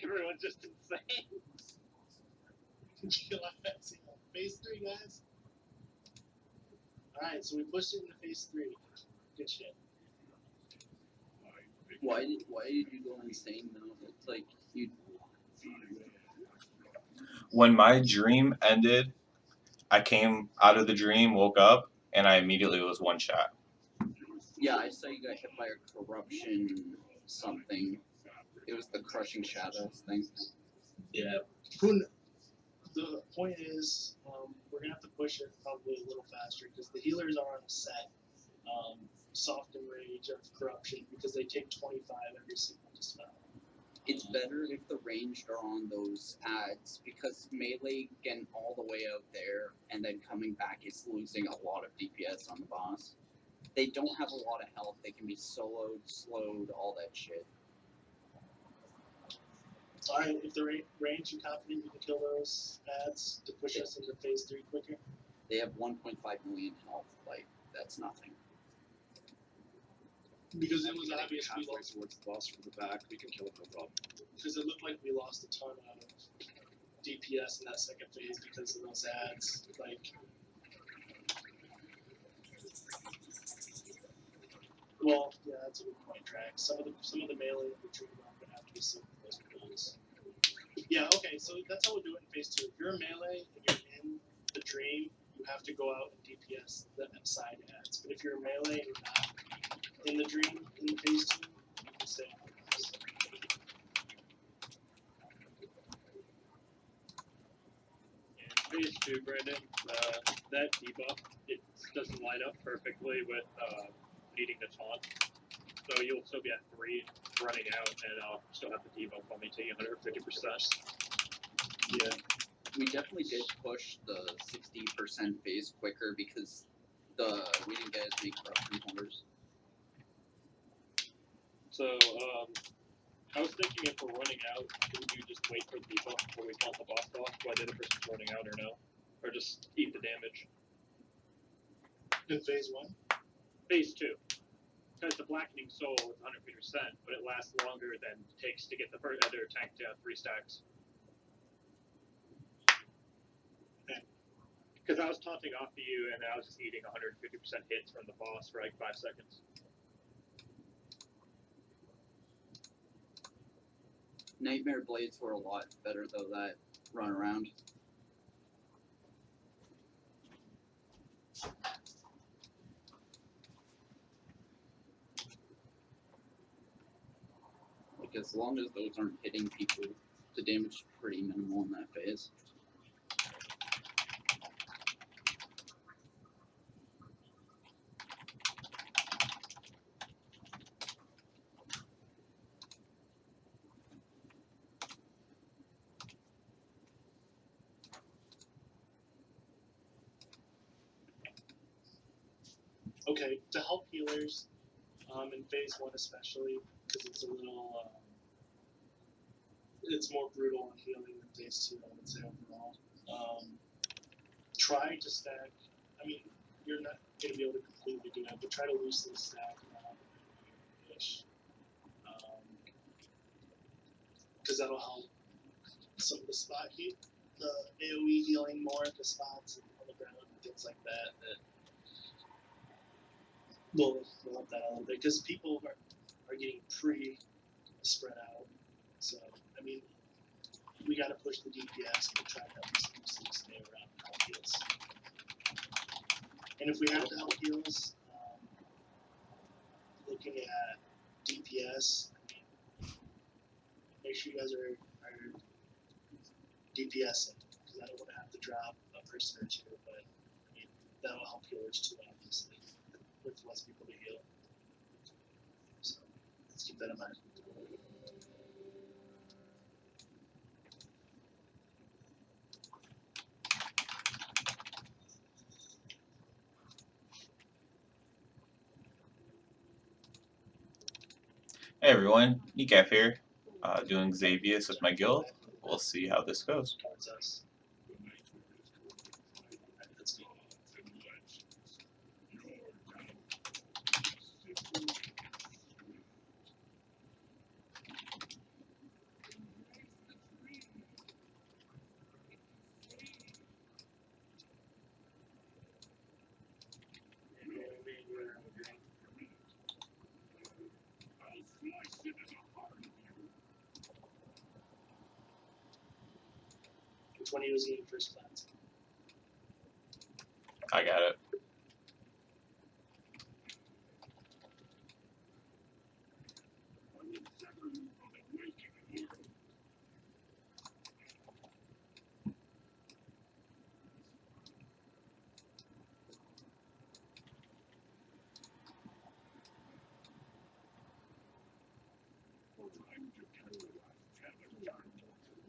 Everyone's just insane. Phase 3, guys. Alright, so we pushed it into phase 3. Good shit. Why did you go insane though? It's like you. When my dream ended, I came out of the dream, woke up, and I immediately was one shot. Yeah, I saw you got hit by a corruption something. It was the crushing shadows thing. Yeah. The point is, we're gonna have to push it probably a little faster because the healers are on a set. Soft and Rage of Corruption because they take 25 every single dispel. It's better if the ranged are on those ads because melee getting all the way out there and then coming back is losing a lot of DPS on the boss. They don't have a lot of health. They can be soloed, slowed, all that shit. Alright, if the range you confident you can kill those ads to push us into phase 3 quicker? They have 1.5 million health. Like, that's nothing. Because it was obvious we halfway lost. towards the boss from the back. We can kill him, no problem. Because it looked like we lost a ton out of DPS in that second phase because of those ads. Like, well, yeah, that's a good point, Drax. Some of the melee in the dream are gonna have to be some of those pulls. Yeah, okay, so that's how we'll do it in phase 2. If you're a melee and you're in the dream, you have to go out and DPS the side ads. But if you're a melee and you're not in the dream in phase 2, you can stay on the boss. In phase 2, Brandon, that debuff, it doesn't line up perfectly with needing the taunt. So you'll still be at 3 running out, and I'll still have the debuff on me taking 150%. Yeah. We definitely did push the 60% phase quicker because we didn't get as many corruption hunters. So, I was thinking if we're running out, shouldn't you just wait for the debuff before we count the boss off, whether the person's running out or no? Or just eat the damage? In phase 1? Phase 2. Because the Blackening Soul is 150%, but it lasts longer than it takes to get the other tank to 3 stacks. Because I was taunting off to you, and I was just eating 150% hits from the boss for like 5 seconds. Nightmare Blades were a lot better though that run around. Like as long as those aren't hitting people, the damage is pretty minimal in that phase. Okay, to help healers, in phase 1 especially, because it's a little, it's more brutal on healing than phase 2, I would say overall. Try to stack, I mean, you're not going to be able to completely do it, but try to loosely stack ish. Because that'll help some of the spot heat, the AoE healing more at the spots and on the ground and things like that. We'll help that a little bit because people are getting spread out. So, I mean, we got to push the DPS and try to help us stay around and help heal us. And if we have to help heal us, looking at DPS, I mean, make sure you guys are DPSing because I don't want to have to drop a person or two, but I mean, that'll help healers too, obviously. With less people to heal. So let's keep that in mind. Hey everyone, Kneecap here, doing Xavius with my guild. We'll see how this goes. Towards us. Let's go. It's when he was eating first class. I got it.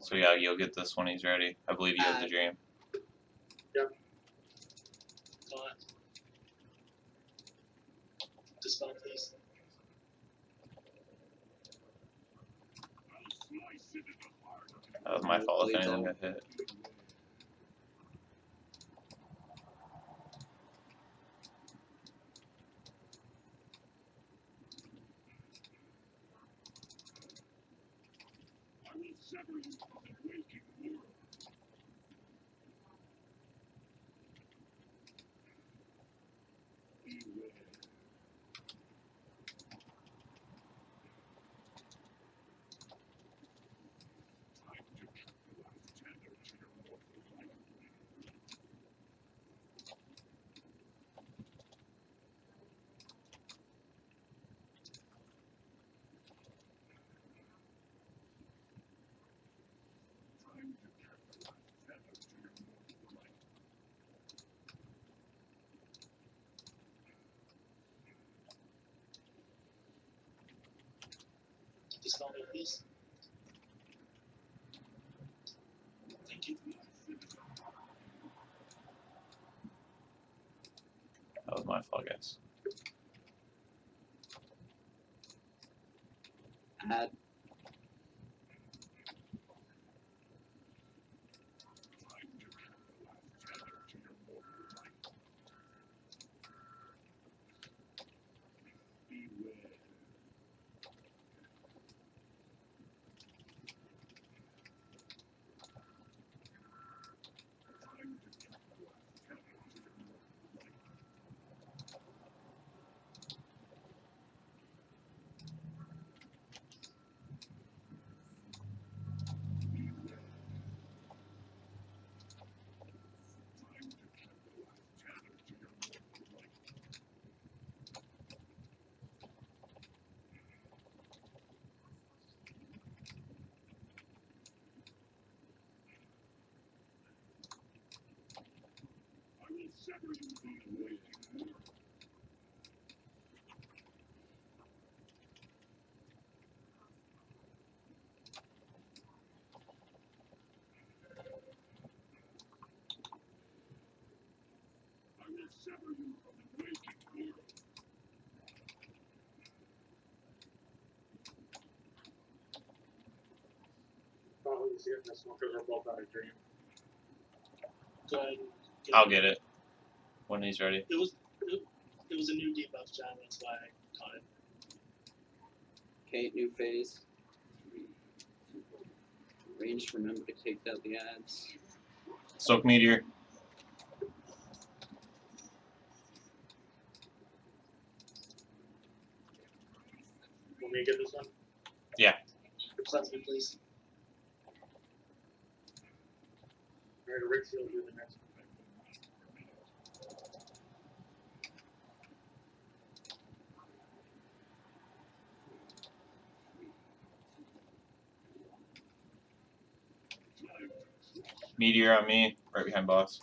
So yeah, you'll get this when he's ready. I believe you have the dream. Dispel, please. That was my fault if anyone got hit. Dispel me, please. Thank you. That was my fault, guys. Add. Probably was getting this one because we're both out of dream. Go ahead. I'll get it when he's ready. It was a new debuff, John. That's why I caught it. Okay, new phase. Ranged, remember to take out the ads. Soak Meteor. Want me to get this one? Cleanse me, please. Alright, Rixie will do the next one. Meteor on me, right behind boss.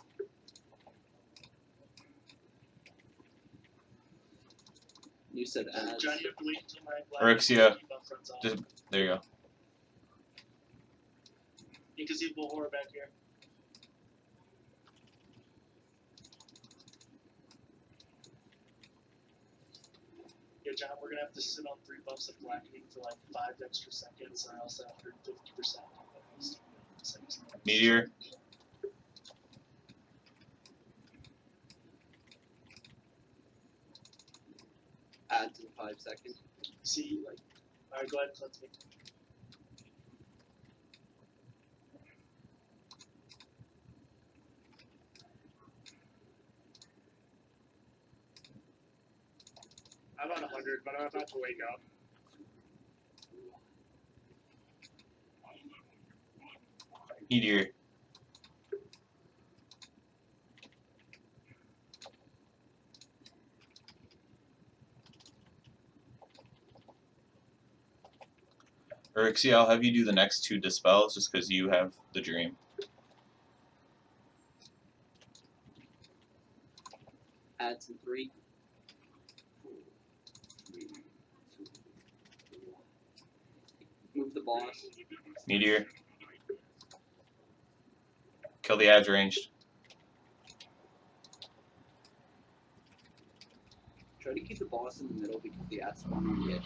You said ads. John, you have to wait until my black Orixia. debuff runs off. Just there you go. You can see Bull Horror back here. Yeah, John, we're gonna have to sit on 3 buffs of blackening for like 5 extra seconds, or else at 150%. Meteor. Ads in 5 seconds. See, like, alright, go ahead, cleanse me. I'm on 100, but I'm about to wake up. Meteor. Or actually, I'll have you do the next 2 dispels just because you have the dream. Add some 3. Move the boss. Meteor. Kill the ads ranged. Try to keep the boss in the middle because the ads spawn on the edge.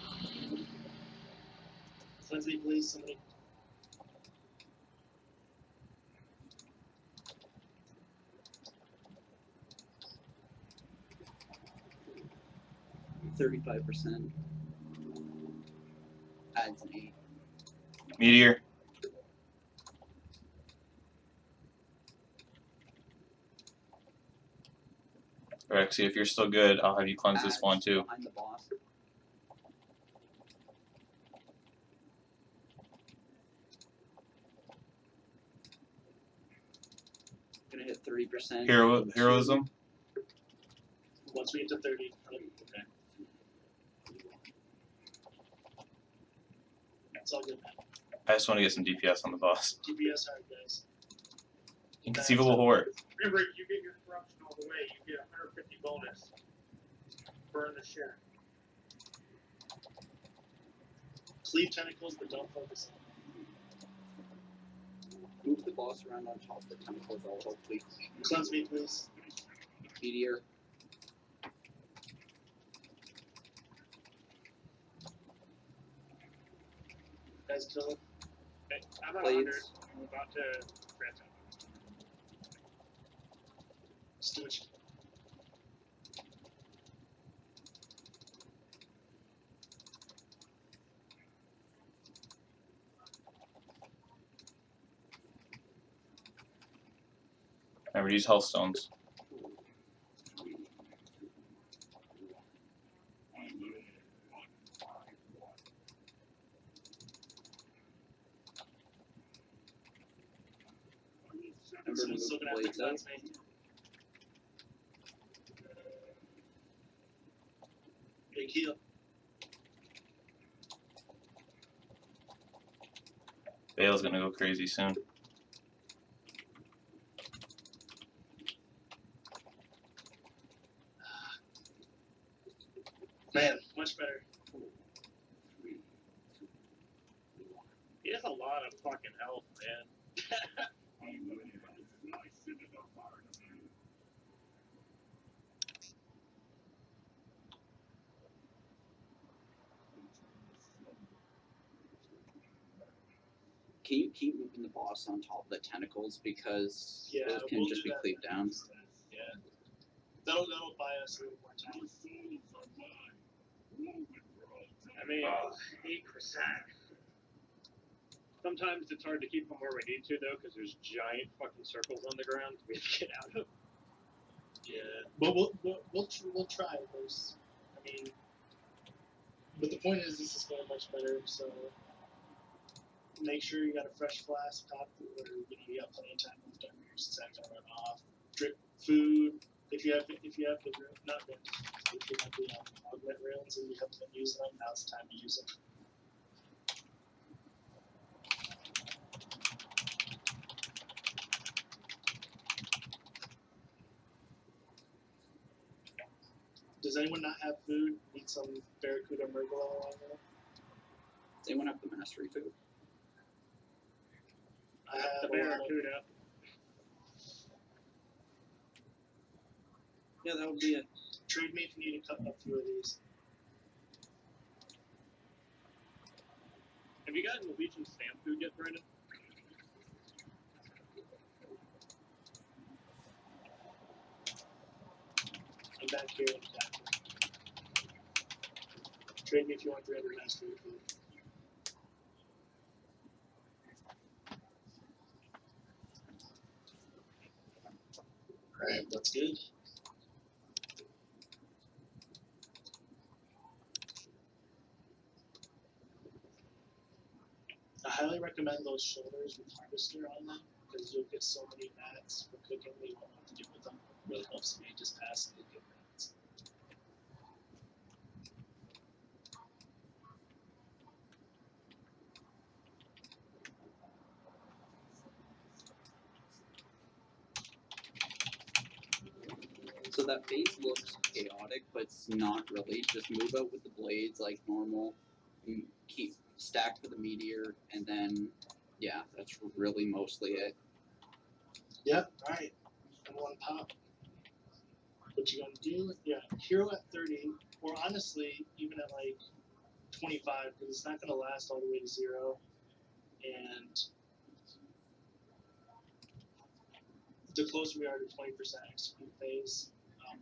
Frenzy, please, somebody. %35%. Adds an 8. Meteor. Or actually, if you're still good, I'll have you cleanse this Adds one too. behind the boss. Gonna hit 30%. Heroism. Once we get to 30. Okay. It's all good, man. I just want to get some DPS on the boss. DPS hard, guys. Inconceivable horde. Remember, if you get your corruption all the way, you get 150 bonus. Burn the shit. Cleave tentacles, but don't focus on Move the boss around on top of the tentacles. I'll hopefully them. Cleanse me, please. meteor. Guys, kill him. Okay, I'm at Blades. 100. I'm about to grant him. Just do what you can. Remember to use health stones. Remember to Someone's move still the gonna have to blades out. cleanse me. Big heal. Bale's gonna go crazy soon. Man, much better. He has a lot of fucking health, man. Can you keep moving the boss on top of the tentacles because Yeah, those can we'll just do be that cleaved down? Yeah. That'll buy us a little more time. I mean, 8%. Sometimes it's hard to keep them where we need to, though, because there's giant fucking circles on the ground we have to get out of. Yeah, but we'll try. There's, I mean, but the point is, this is going much better. So make sure you got a fresh flask, top food, or you got plenty of time left on your stack to run off. Drip food. If you have the not the if you have the augment rails and you haven't been using them, now's the time to use them. Does anyone not have food? Need some Barracuda Murgula along there? Does anyone have the mastery food? I have The a lot of- Barracuda. Yeah, that would be it. Trade me if you need to cut a few of these. Have you gotten the Legion stamp food yet, Brandon? I'm back here in the back. Trade me if you want 300 mastery food. Alright, that's good. I highly recommend those shoulders with harvester on them because you'll get so many mats for cooking that you won't have to deal with them. It really helps me just pass and get mats. So that phase looks chaotic, but it's not really. Just move out with the blades like normal, and keep stack for the meteor, and then yeah, that's really mostly it. Yep. All right. And one pop. What you gonna do? Yeah, hero at 30, or honestly, even at like 25, because it's not gonna last all the way to 0. And the closer we are to 20% execute phase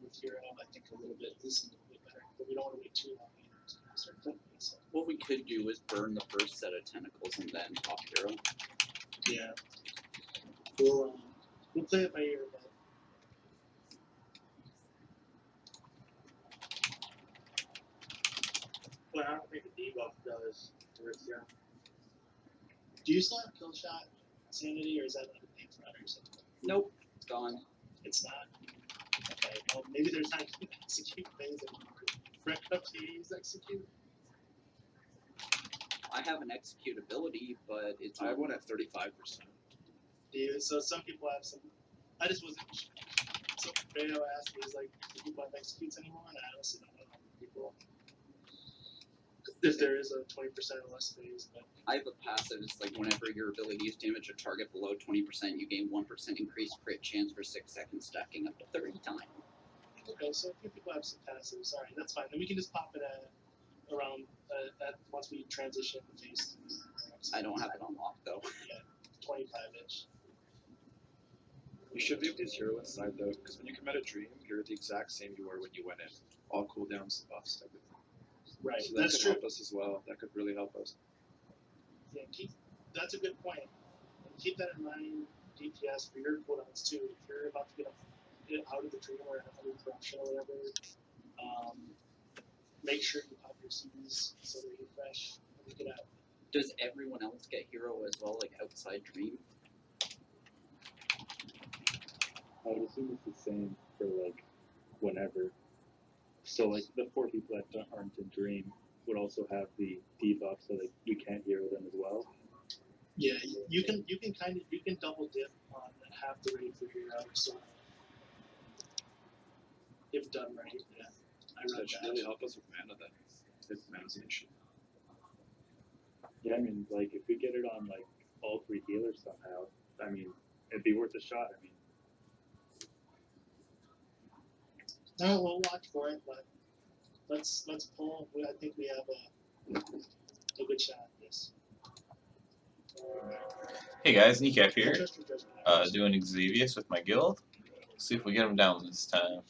with hero, I think a little bit, this is a little bit better. But we don't want to wait too long either. So we'll start clicking this up. What we could do is burn the first set of tentacles and then pop hero. Yeah. We'll play it by ear, but But I don't think the debuff does. Yeah. do you still have kill shot sanity, or is that like a thing for others? Nope, it's gone. It's not. Okay, well maybe there's not even execute phase anymore. Break up to use execute. I have an execute ability, but it's I have on one at 35%. So some people have some. I just wasn't sure. So Bayo asked me, he's like, do people have executes anymore? And I honestly don't know how many people. If there is a 20% or less phase, but I have a passive. It's like whenever your abilities damage a target below 20%, you gain 1% increased crit chance for 6 seconds, stacking up to 30 times. okay, so a few people have some passives. All right, that's fine. Then we can just pop it at around at once we transition phase. I don't have it unlocked though. 25-ish. You should be able to use hero inside though, because when you commit a dream, you're the exact same you were when you went in. All cooldowns, buffs, everything. Right, So that that's could true. help us as well. That could really help us. Yeah, that's a good point. And keep that in mind, DPS, for your cooldowns too. If you're about to get out of the dream or out of corruption or whatever, make sure you pop your C's so they're fresh when you get out. Does everyone else get hero as well, like outside dream? I would assume it's the same for like whenever. So like the 4 people that aren't in Dream would also have the debuff, so like we can't hero them as well. Yeah, you can double dip on half the rate for hero, so if done right, yeah. I So read that should that. really help us with mana then. If mana's an issue. Yeah, I mean like if we get it on like all 3 healers somehow, I mean it'd be worth a shot. I mean No, we'll watch for it, but let's pull. I think we have a good shot at this. Hey guys, Kneecap here, Trust your judgment. doing Xavius with my guild. See if we get him down this time.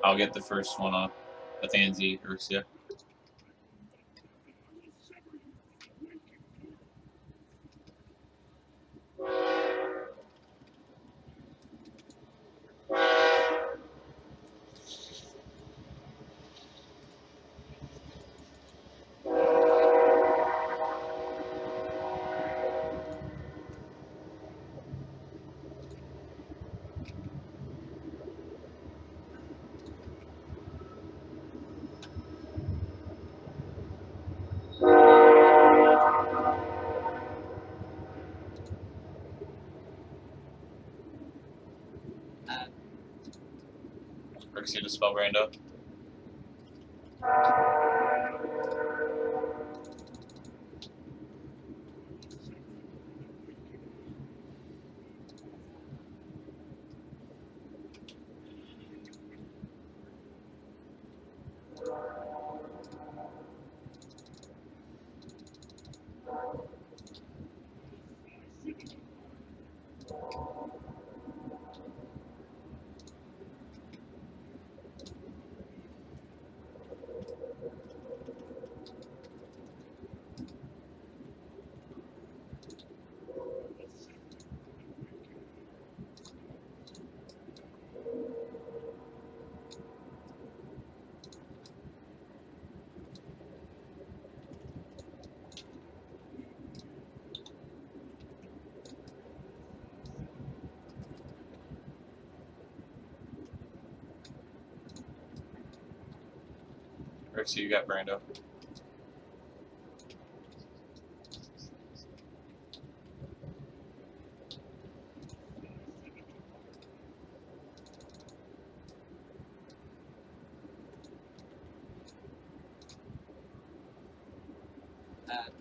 I'll get the first one off. Athanzi, Ursia. Ursia to spell Brando. Alright, so you got Brando. Add.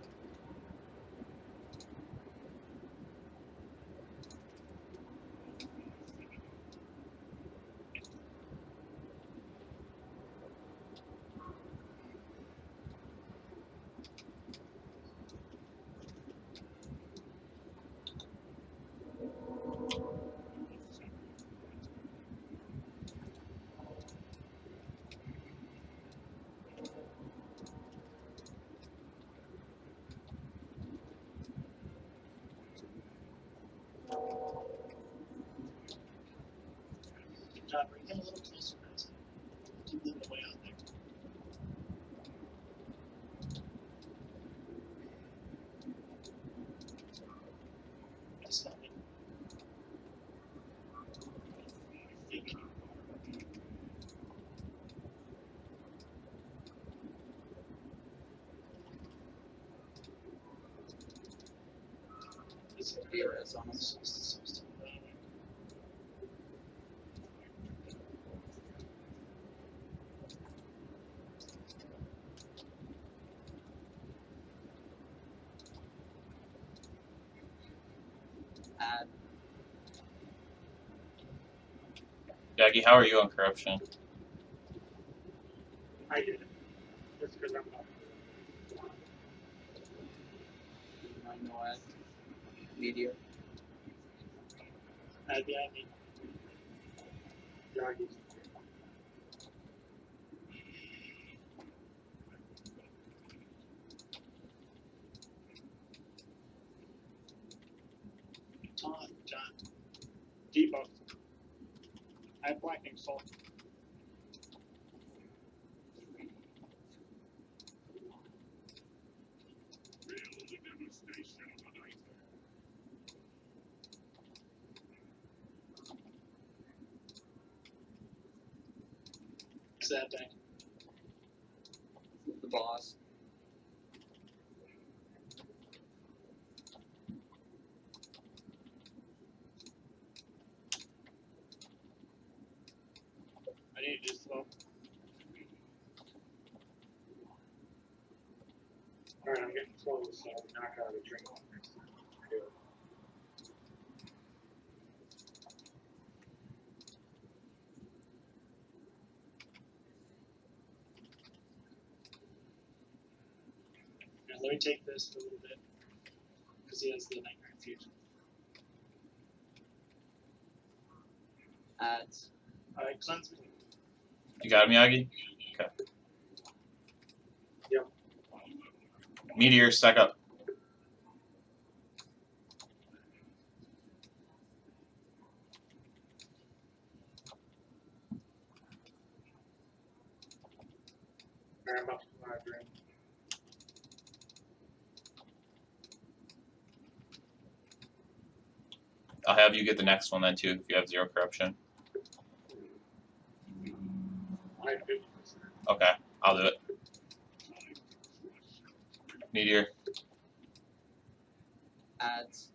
John, bring him a little closer, guys. Keep moving away out there. Just help me. DRS on him. Add. Yagi, how are you on corruption? I did it. Just because I'm not. No add. Meteor. Add behind me. Yagi. Todd, John. Debuff. I have blackening salt. Sad back. The boss. I need to do slow. Alright, I'm getting close, so I'll knock out a drink next time I do it. Yeah, let me take this for a little bit. Because he has the Nightmare Infusion. Adds. Alright, cleanse me. You got him, Yagi? Okay. Yep. Meteor, stack up. Alright, I'm about to come out of drink. I'll have you get the next one then too if you have 0 corruption. I have 50%. Okay, I'll do it. Meteor. Adds.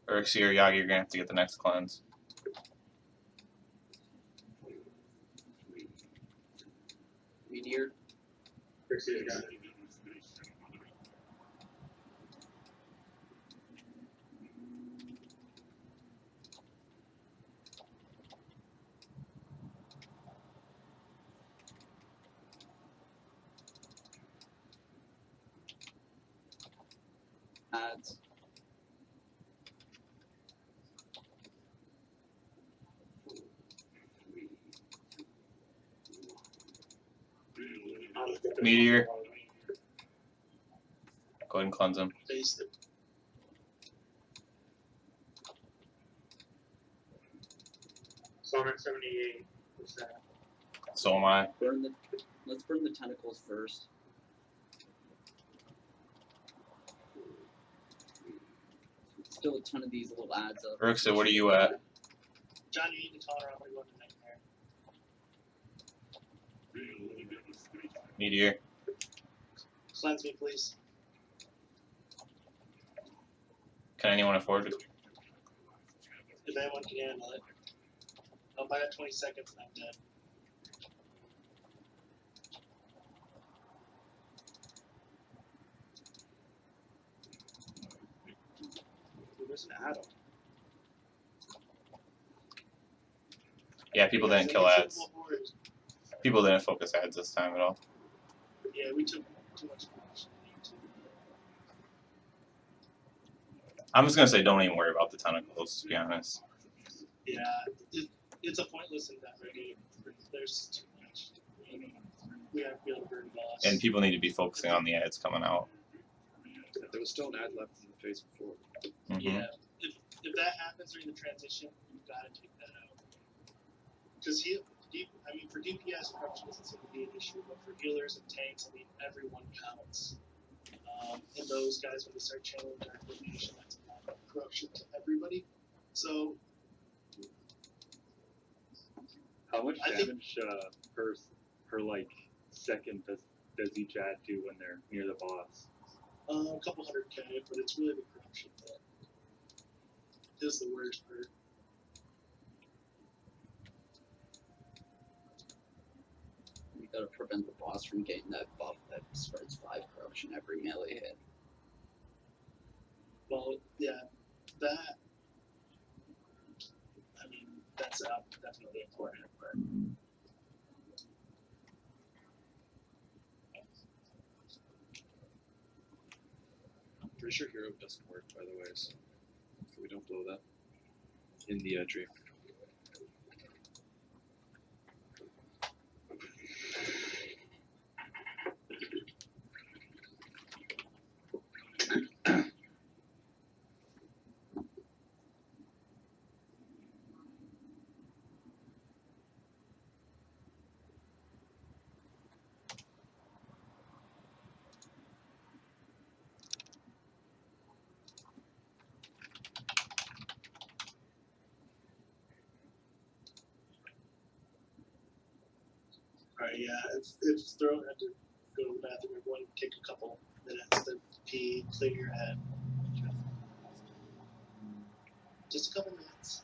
Urxie or Yagi, you're gonna have to get the next cleanse. Meteor. Pixie's got it. Adds. I'll just get this Meteor. one. Go ahead and cleanse him. Face it. So I'm at 78%. So am I. Burn the. Let's burn the tentacles first. still a ton of these little ads up. Rixa, what are you at? John, you need to tell her I'm gonna go into Nightmare. Meteor. Cleanse me, please. Can anyone afford it? If anyone can handle it. Oh, I got 20 seconds and I'm dead. Ooh, there's an add-on. Yeah, people didn't kill ads. People didn't focus ads this time at all. Yeah, we took too much damage. I'm just gonna say don't even worry about the tentacles, to be honest. Yeah, it's a pointless endeavor, dude. There's too much. We have to be able to burn boss. And people need to be focusing on the ads coming out. There was still an ad left in the phase before. Mm-hmm. Yeah, if that happens during the transition, you've got to take that out. Because for DPS, corruption doesn't seem to be an issue, but for healers and tanks, I mean, everyone counts. And those guys, when they start channeling dark illumination, that's a lot of corruption to everybody. So, How much I think- damage per like second does each ad do when they're near the boss? a couple 100k, but it's really the corruption that is the worst part. You gotta prevent the boss from getting that buff that spreads 5 corruption every melee hit. Well, yeah, that. I mean, that's definitely important. But I'm pretty sure hero doesn't work, by the way, so we don't blow that in the dream. Alright, yeah, if Throw had to go to the bathroom, everyone take a couple minutes to pee, clear your head. Just a couple minutes.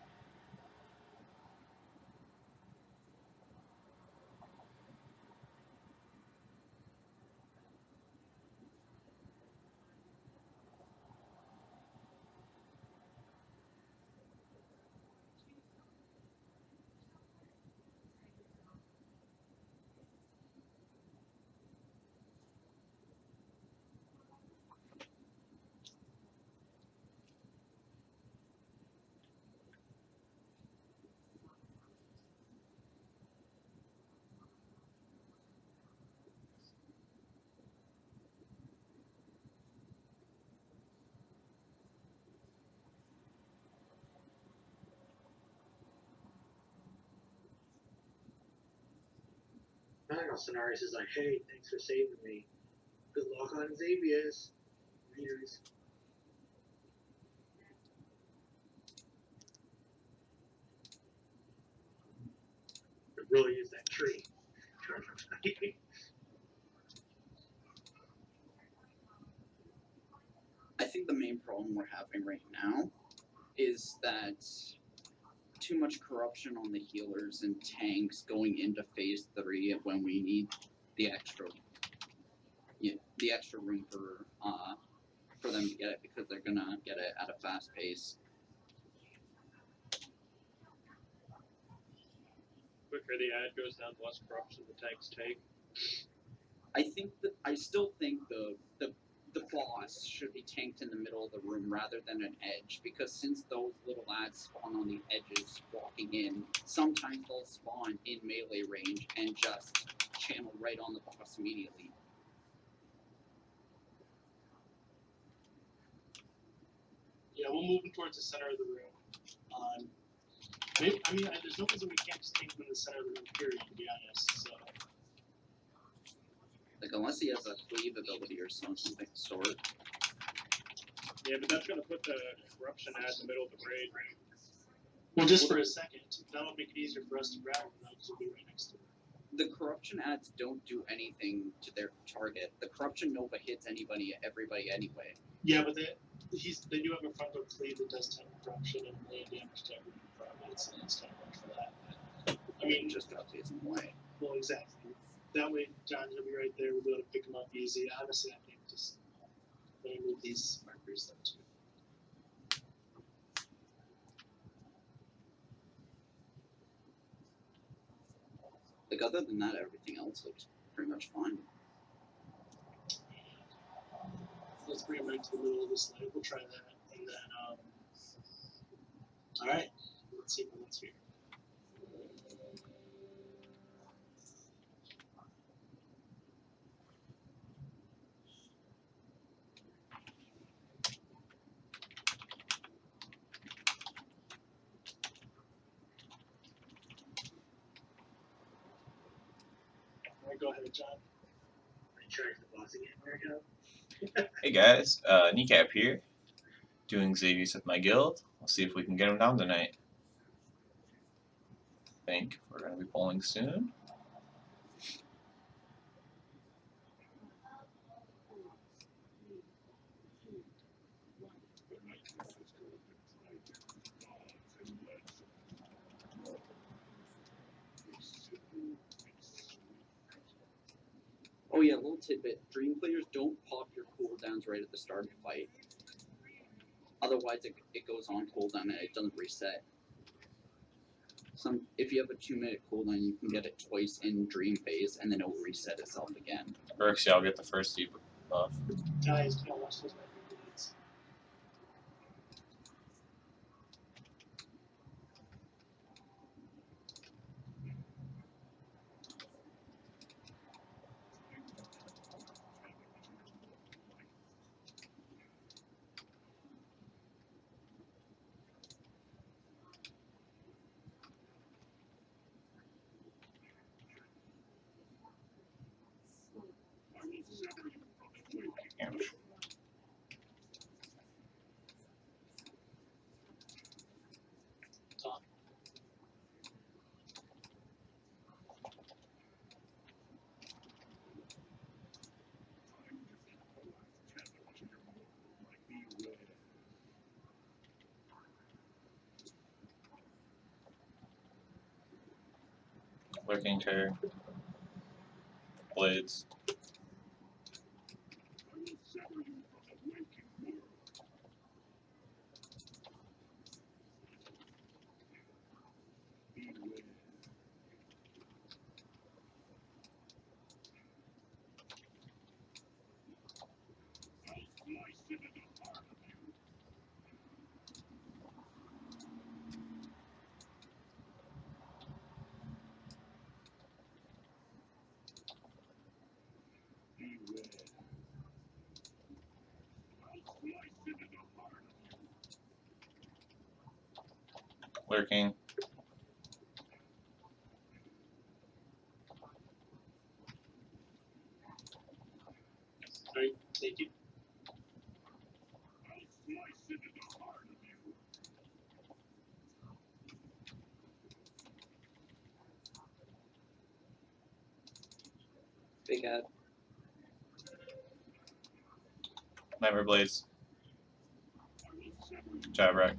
I know Scenarios is like, hey, thanks for saving me. Good luck on Xavius. Readers. It really is that tree. I think the main problem we're having right now is that too much corruption on the healers and tanks going into phase 3 when we need the extra room for them to get it, because they're gonna get it at a fast pace. Quicker the ad goes down, the less corruption the tanks take. I still think the boss should be tanked in the middle of the room rather than an edge, because since those little ads spawn on the edges walking in, sometimes they'll spawn in melee range and just channel right on the boss immediately. Yeah, we'll move them towards the center of the room. There's no reason we can't just take them in the center of the room, period, to be honest. So, Like, unless he has a cleave ability or something of the sort. Yeah, but that's gonna put the corruption ad in the middle of the raid. Well, just for a second, that'll make it easier for us to grab them though, because we'll be right next to them. The corruption ads don't do anything to their target. The corruption Nova hits everybody anyway. Yeah, but they do have a front door cleave that does 10 corruption and melee damage to everyone from it, so it's kind of much for that. I mean, Just got face in the way. well, exactly. That way, John's gonna be right there. We'll be able to pick him up easy. Honestly, I think just let me move these markers though too. Like other than that, everything else looks pretty much fine. Let's bring him right to the middle of this light. We'll try that, and then all right. Let's see what's here. All right, go ahead, John. Charge the boss again right now. Hey guys, Kneecap here, doing Xavius with my guild. We'll see if we can get him down tonight. I think we're going to be pulling soon. Oh yeah, little tidbit. Dream players don't pop your cooldowns right at the start of the fight. Otherwise it goes on cooldown and it doesn't reset. If you have a 2-minute cooldown, you can get it twice in dream phase and then it will reset itself again. Rixie, I'll get the first debuff. Guys, can I watch those marker blades? Tom. Lurking Terror. Blades. Lurking. Alright, thank you. Big ad. Nightmare Blades. Jabrak.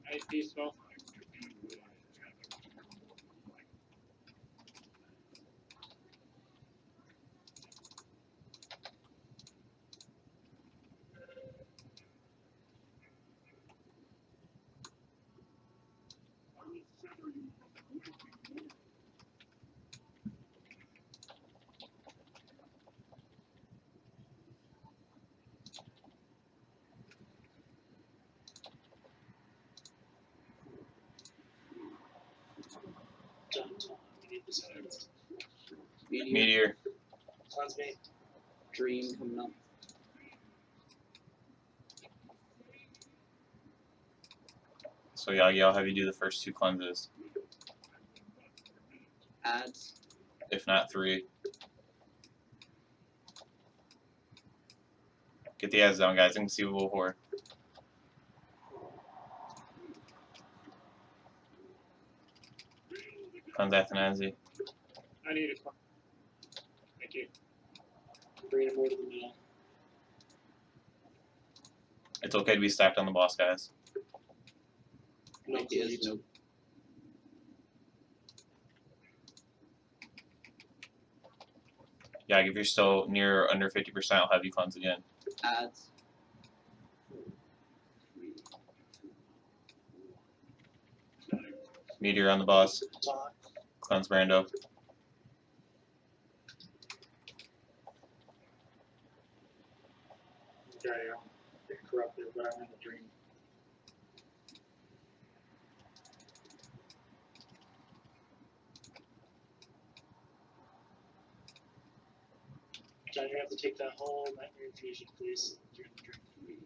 Alright, peaceful. Meteor. Cleanse me. Dream coming up. So Yagi, I'll have you do the first 2 cleanses, Ads. if not 3. Get the ads down, guys. Inconceivable horror. Cleanse Athanasi. I need a cleanse. Thank you. Bring it more to the middle. It's okay to be stacked on the boss, guys. No, Ideas, please. nope. Yagi, if you're still near or under 50%, I'll have you cleanse again. Ads. Meteor on the boss. Talk. Cleanse Brando. Okay, I'm getting corrupted, but I'm in the dream. John, you have to take that whole nightmare infusion, please. You're in the dream.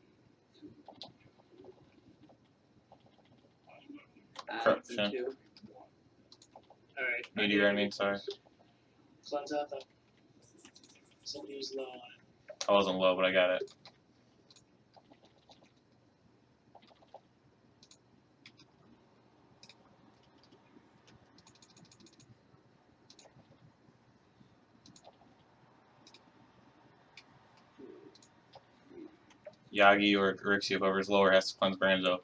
Ads. Corruption. 2. Alright. Meteor, I mean, sorry. Cleanse out the. Somebody who's low on it. I wasn't low, but I got it. Yagi or Rixie, whoever's lower, has to cleanse Brando.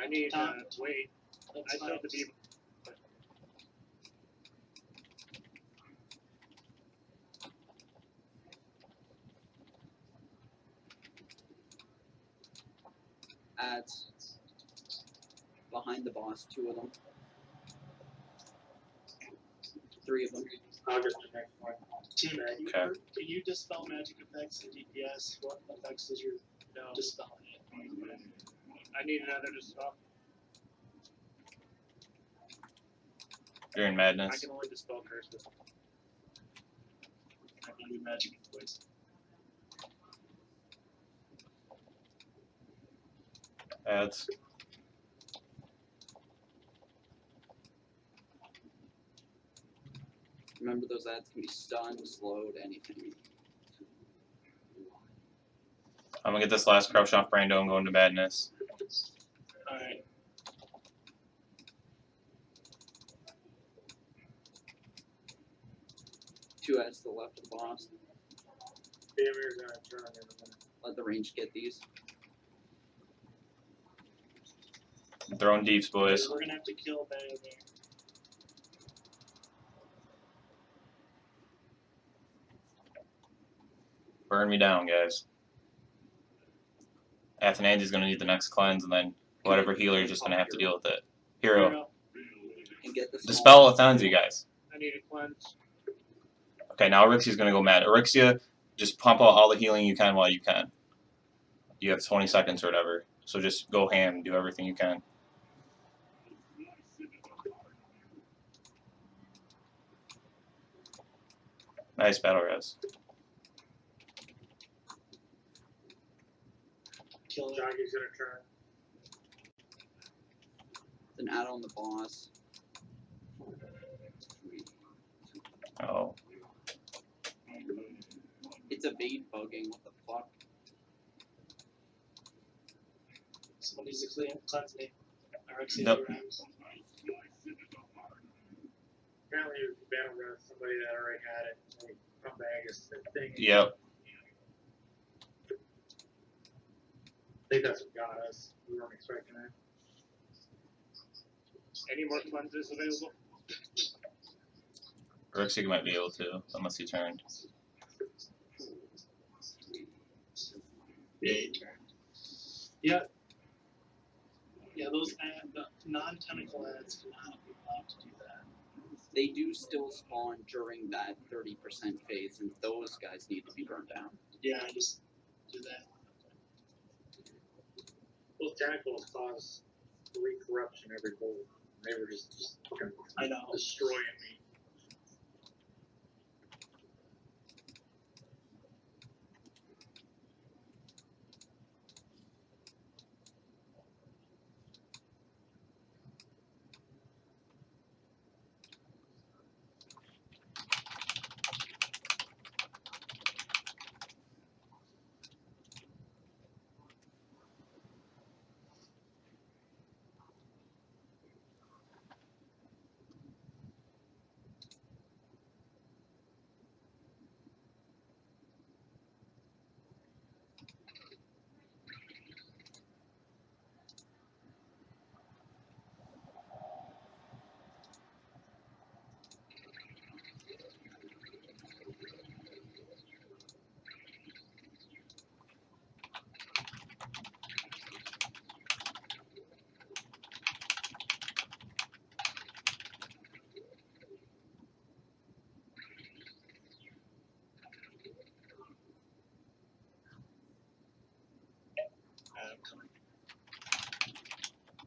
I need wait. That's I still fine. have to be. Ads. Behind the boss, 2 of them. 3 of them. I'll get the next one. Tina, Okay. can you dispel magic effects and DPS? What effects does your No. dispel? I need another dispel. You're in I madness. can only dispel curses. I can do magic voice. Ads. Remember, those ads can be stunned, slowed, anything. I'm gonna get this last corruption off Brando and go into madness. Alright. Two ads to the left of the boss. Damir's gonna turn in a minute. Let the range get these. I'm throwing deeps, boys. We're gonna have to kill Bayo there. Burn me down, guys. Athanasi's gonna need the next cleanse, and then whatever healer is just gonna have to deal with it. Hero. And get the small Dispel Athanasi, guys. I need a cleanse. Okay, now Orixia's gonna go mad. Orixia, just pump out all the healing you can while you can. You have 20 seconds or whatever. So just go ham and do everything you can. Nice battle res. Kill it. Jockey's gonna turn. Then add on the boss. Oh. It's evade bugging. What the fuck? Someone needs to cleanse me. Alexia, Nope. your arms. Apparently it was battle rest, somebody that already had it. They come back as the thing. Yep. I think that's what got us. We weren't expecting it. Any more cleanses available? Orixia might be able to, unless he turned. Yeah, you turn. Yeah. Yeah, those the non-tentacle ads cannot be allowed to do that. They do still spawn during that 30% phase, and those guys need to be burned down. Yeah, just do that. Those tentacles cause 3 corruption every bolt. They were just fucking I know. destroying me.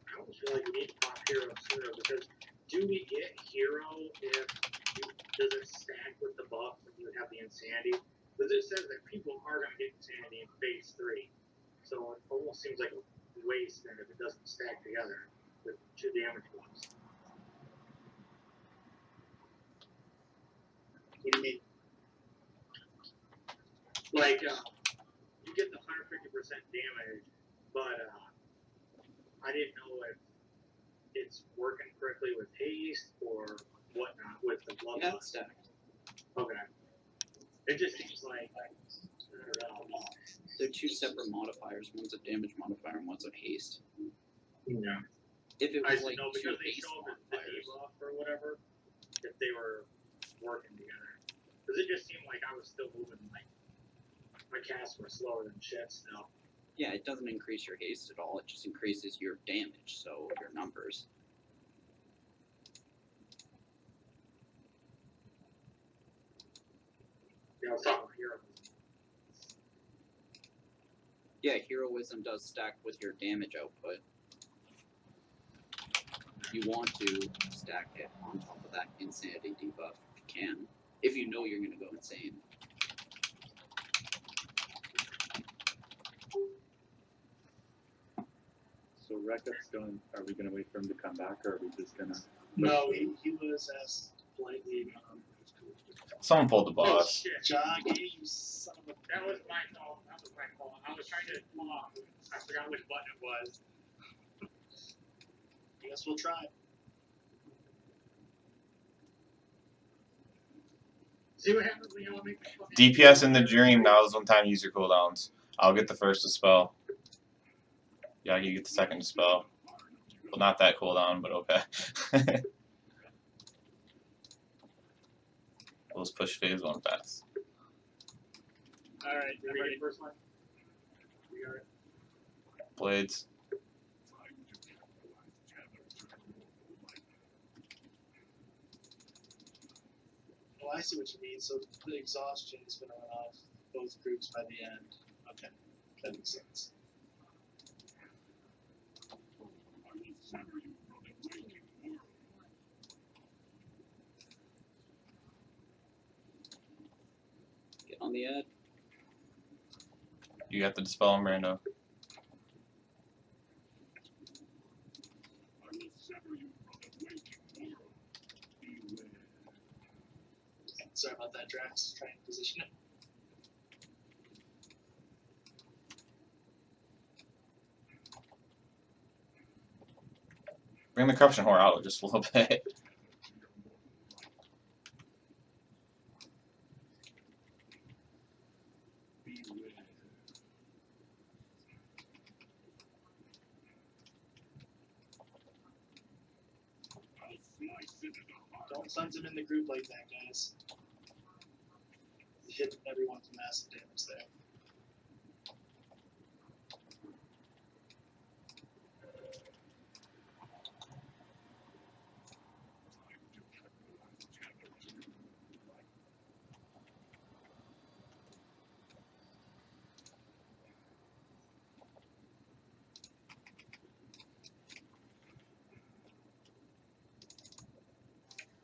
I almost feel like we need to pop hero sooner because do we get hero if you, does it stack with the buff when you have the insanity? Because it says that people are going to get insanity in phase 3. So it almost seems like a waste then if it doesn't stack together with 2 damage buffs. What do you mean? Like, you get the 150% damage, but I didn't know if it's working correctly with haste or whatnot with the blood Yeah, buff. it's stacked. Okay. It just seems like, I don't know. They're two separate modifiers. One's a damage modifier and one's a haste. Yeah. If it I was like know two because they haste show the modifiers, debuff or whatever, if they were working together. Because it just seemed like I was still moving, like, my casts were slower than shit still. yeah, it doesn't increase your haste at all. It just increases your damage, so your numbers. Yeah, I was talking about hero. Yeah, heroism does stack with your damage output. You want to stack it on top of that insanity debuff if you can. If you know you're gonna go insane. So Rekka's going. Are we gonna wait for him to come back, or are we just gonna? No, he was asked politely. Someone pulled the Oh, boss. shit. Joggy, you son of a. That was my fault. That was my fault. I was trying to pull off. I forgot which button it was. I guess we'll try. See what happens when you don't make the fucking DPS in the dream. Now is one time to use your cooldowns. I'll get the first to spell. Yeah, you get the second to spell. Well, not that cooldown, but okay. Let's push phase 1 fast. Alright, You ready? First one. We got it. Blades. Oh, I see what you mean. So the exhaustion is going to run off both groups by the end. Okay, that makes sense. Get on the edge. You got the dispel, Miranda. Sorry about that, Drax. Trying to position it. Bring the corruption whore out just a little bit. Don't send him in the group like that, guys. Hit everyone for massive damage there.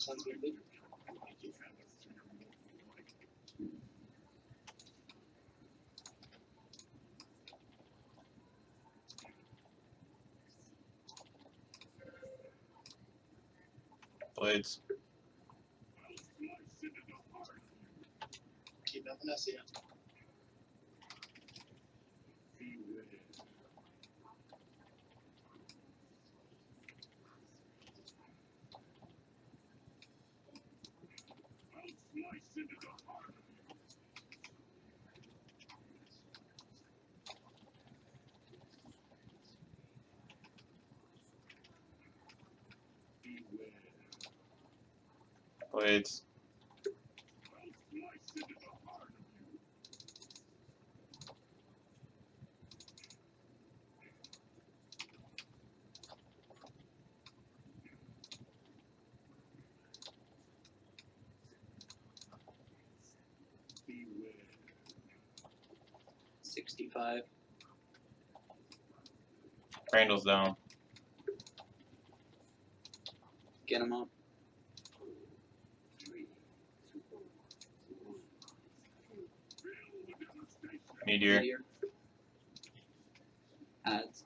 Cleanse me, please. Thank you. Blades. Keep Amnesia. Blades. Beware. 65. Randall's down. Get him up. Meteor. Adds.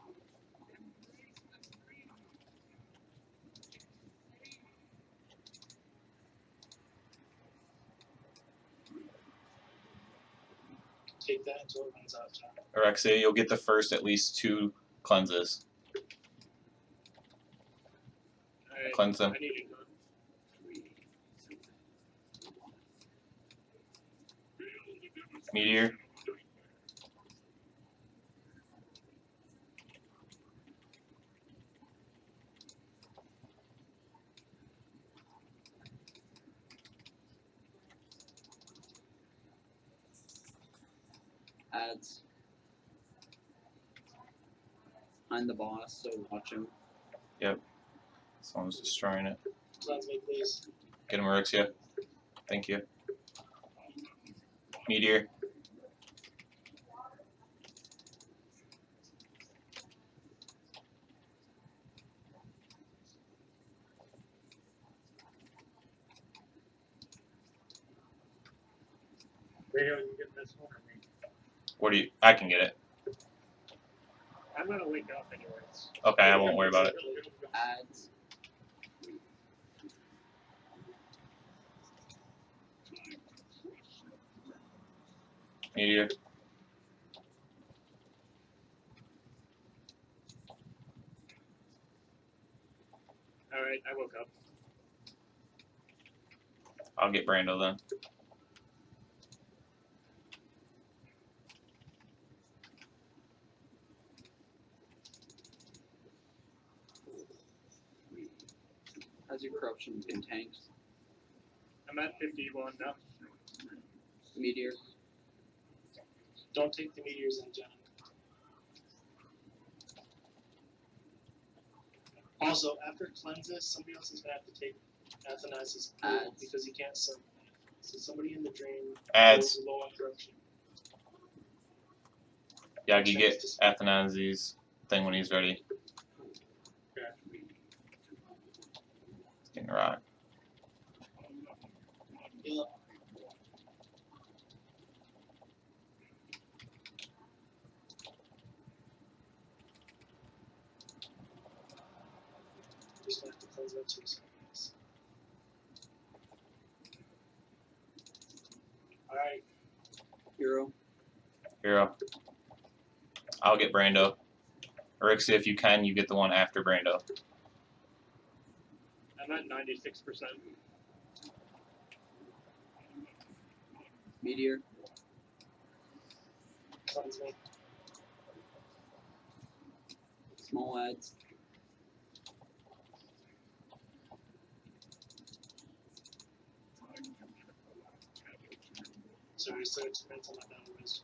Take that until it runs out of time. Orexia, you'll get the first at least 2 cleanses. Cleanse them. I need a gun. Meteor. Adds. Behind the boss, so watch him. Someone's destroying it. Cleanse me, please. Get him, Orexia. Thank you. Meteor. Radio, you get this one or me? What do you? I can get it. I'm gonna wake up anyways. Okay, I won't worry about it. Adds. Meteor. Alright, I woke up. I'll get Brando then. How's your corruption been tanked? I'm at 51 now. Meteor. Don't take the meteors in, John. Also, after cleanses, somebody else is gonna have to take Athanasius' pool Adds. because he can't serve. So somebody in the dream Adds. goes low on corruption. Yagi, get Athanasi's thing when he's ready. Getting rock. Heal up. Just gonna have to cleanse that too. So yes. Alright, Hero. Hero. I'll get Brando. Orexia, if you can, you get the one after Brando. I'm at 96%. Meteor. cleanse me. Small adds. Sorry, so expense on my boundaries.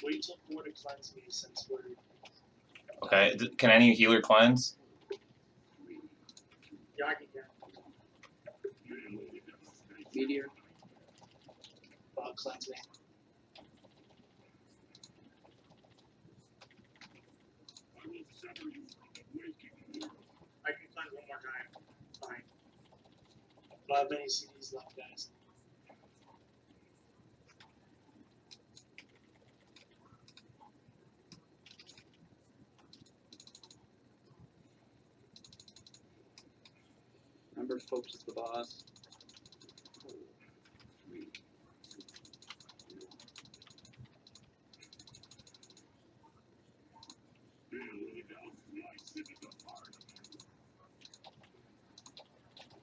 Wait till 4 to cleanse me since we're Okay, can any healer cleanse? Yeah, I can get. Meteor. cleanse me. Don't have many CDs left, guys. Remember, folks, is the boss.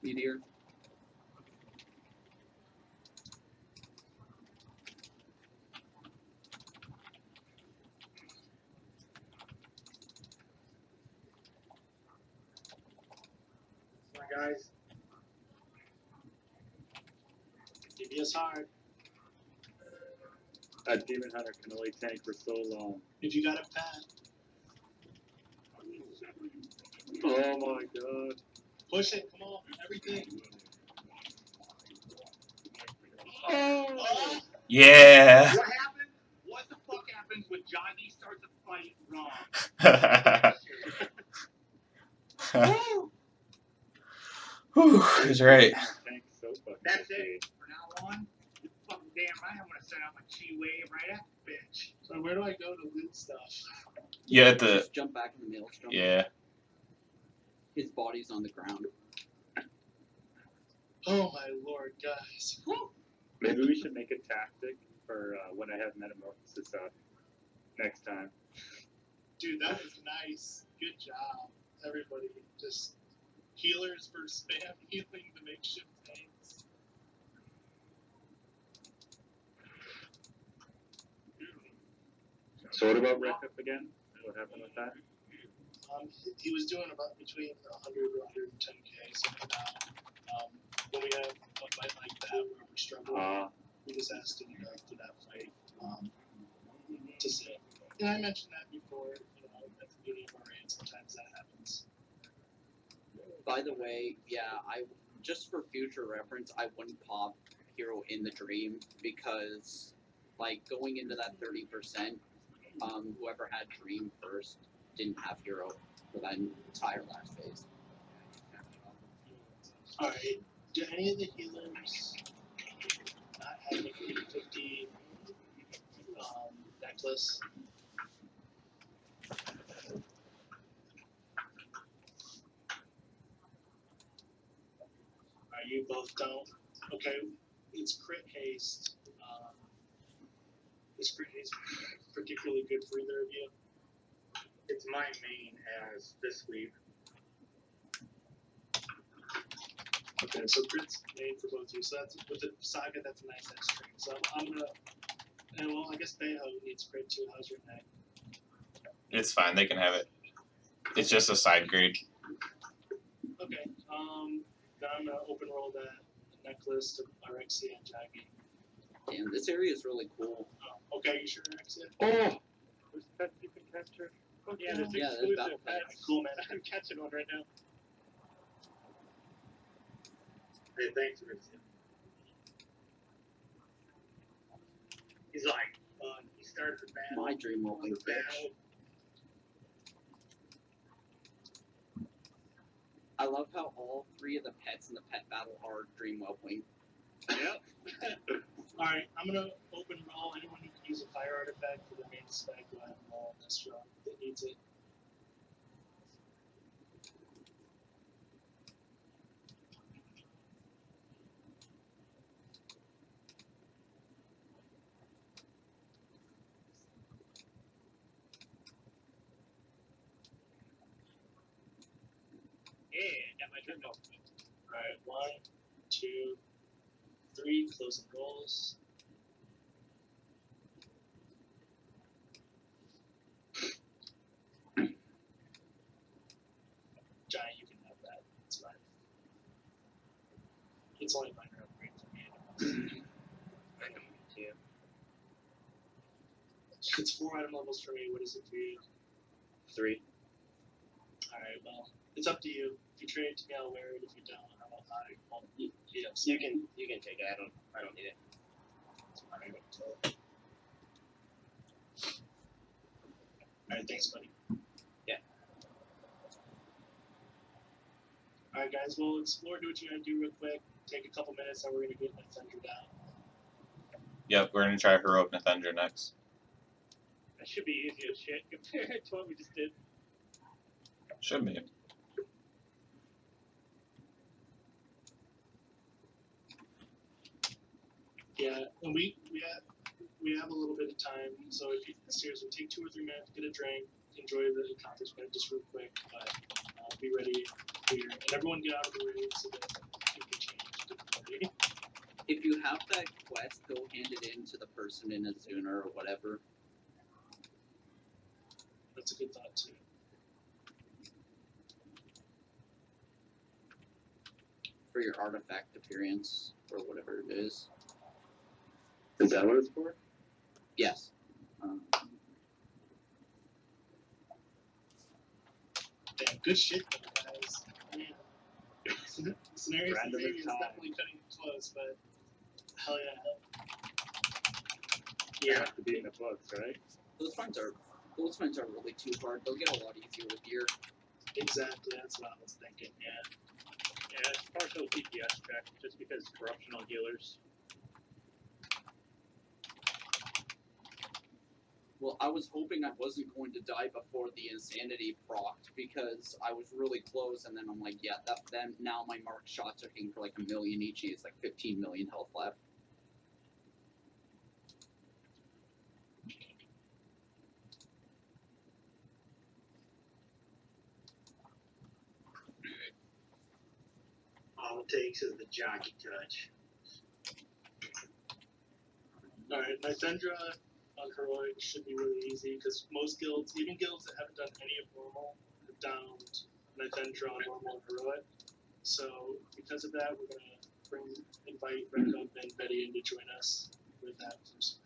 Meteor. Come on, guys. DPS hard. A demon hunter can only tank for so long. If you got a pet, Oh my god. push it. Come on, everything. Oh! Yeah. What happened? What the fuck happens when Johnny starts a fight wrong? Whew, he's right. Tank so fucking That's quickly. it. From now on, you fucking damn right, I'm gonna set out my chi wave right at the bitch. So where do I go to loot stuff? You had to. Just jump back in the maelstrom. Yeah. His body's on the ground. Oh my lord, guys. Maybe we should make a tactic for when I have metamorphosis up next time. Dude, that was nice. Good job, everybody. Just healers for spam healing the makeshift tanks. So what about Wreck Up again? What happened with that? He was doing about between 100 to 110k, something like that. When we have a fight like that where we're struggling, we just asked him to go for that fight to see. And I mentioned that before, that's the beauty of our raid, sometimes that happens. By the way, yeah, I just for future reference, I wouldn't pop hero in the dream because, like, going into that 30%, whoever had dream first didn't have hero for that entire last phase. Alright, do any of the healers not have a 50 necklace? You both don't? Okay, it's crit haste. Is crit haste particularly good for either of you? It's my main as this week. Okay, so crit's made for both of you. So that's with the saga. That's a nice extra. So I'm gonna. And well, I guess Bayho needs crit too. How's your neck? It's fine. They can have it. It's just a side grade. Okay. Then I'm gonna open roll that necklace to Alexia and Jackie. Damn, this area is really cool. Oh, okay, you sure, Alexia? Oh! There's pets you can capture. Yeah, there's Yeah, there's exclusive battle pets. pets. Cool, man. I'm catching one right now. Hey, thanks, Richie. He's like, he started the battle. My dream will be the bitch. battle. I love how all three of the pets in the pet battle are dream whelping. Yep. Alright, I'm gonna open roll. Anyone who can use a fire artifact for the main spec will have a roll in this round that needs it. Yeah, got my turn off. Alright, 1, 2, 3, closing rolls. Johnny, you can have that. It's fine. It's only minor upgrade for me anyways. It's 4 item levels for me. What is it for you? 3. Alright, well, it's up to you. If you trade it to me, I'll wear it. If you don't, I won't. Yes. You can take it. I don't need it. Alright, thanks, buddy. Yeah. Alright, guys, we'll explore, do what you gotta do real quick. take a couple minutes and we're gonna get Nythendra down. Yep, we're gonna try Heroic Nythendra next. That should be easy as shit compared to what we just did. Should be. Yeah, and we have a little bit of time, so if you seriously take 2 or 3 minutes, get a drink, enjoy the accomplishment just real quick, but be ready here, and everyone get out of the way so that you can change difficulty. If you have that quest, go hand it in to the person in Azuna or whatever. That's a good thought too. For your artifact appearance or whatever it is. Is that what it's for? Yes. Damn, good shit though, guys. Man. Scenario Random Xavius is time. definitely cutting it close, but hell yeah. You have to be in the books, right? Those finds aren't really too hard. They'll get a lot easier with gear. Exactly, that's what I was thinking, yeah. Yeah, it's partial DPS check, just because corruption on healers. Well, I was hoping I wasn't going to die before the insanity procced because I was really close, and then I'm like, yeah, then now my marked shots are hitting for like 1 million each, and it's like 15 million health left. All it takes is the jockey touch. Alright, Nythendra on Heroic should be really easy because most guilds, even guilds that haven't done any of normal, have downed Nythendra on normal and Heroic. So because of that, we're gonna invite Redcomb and Betty in to join us with that first.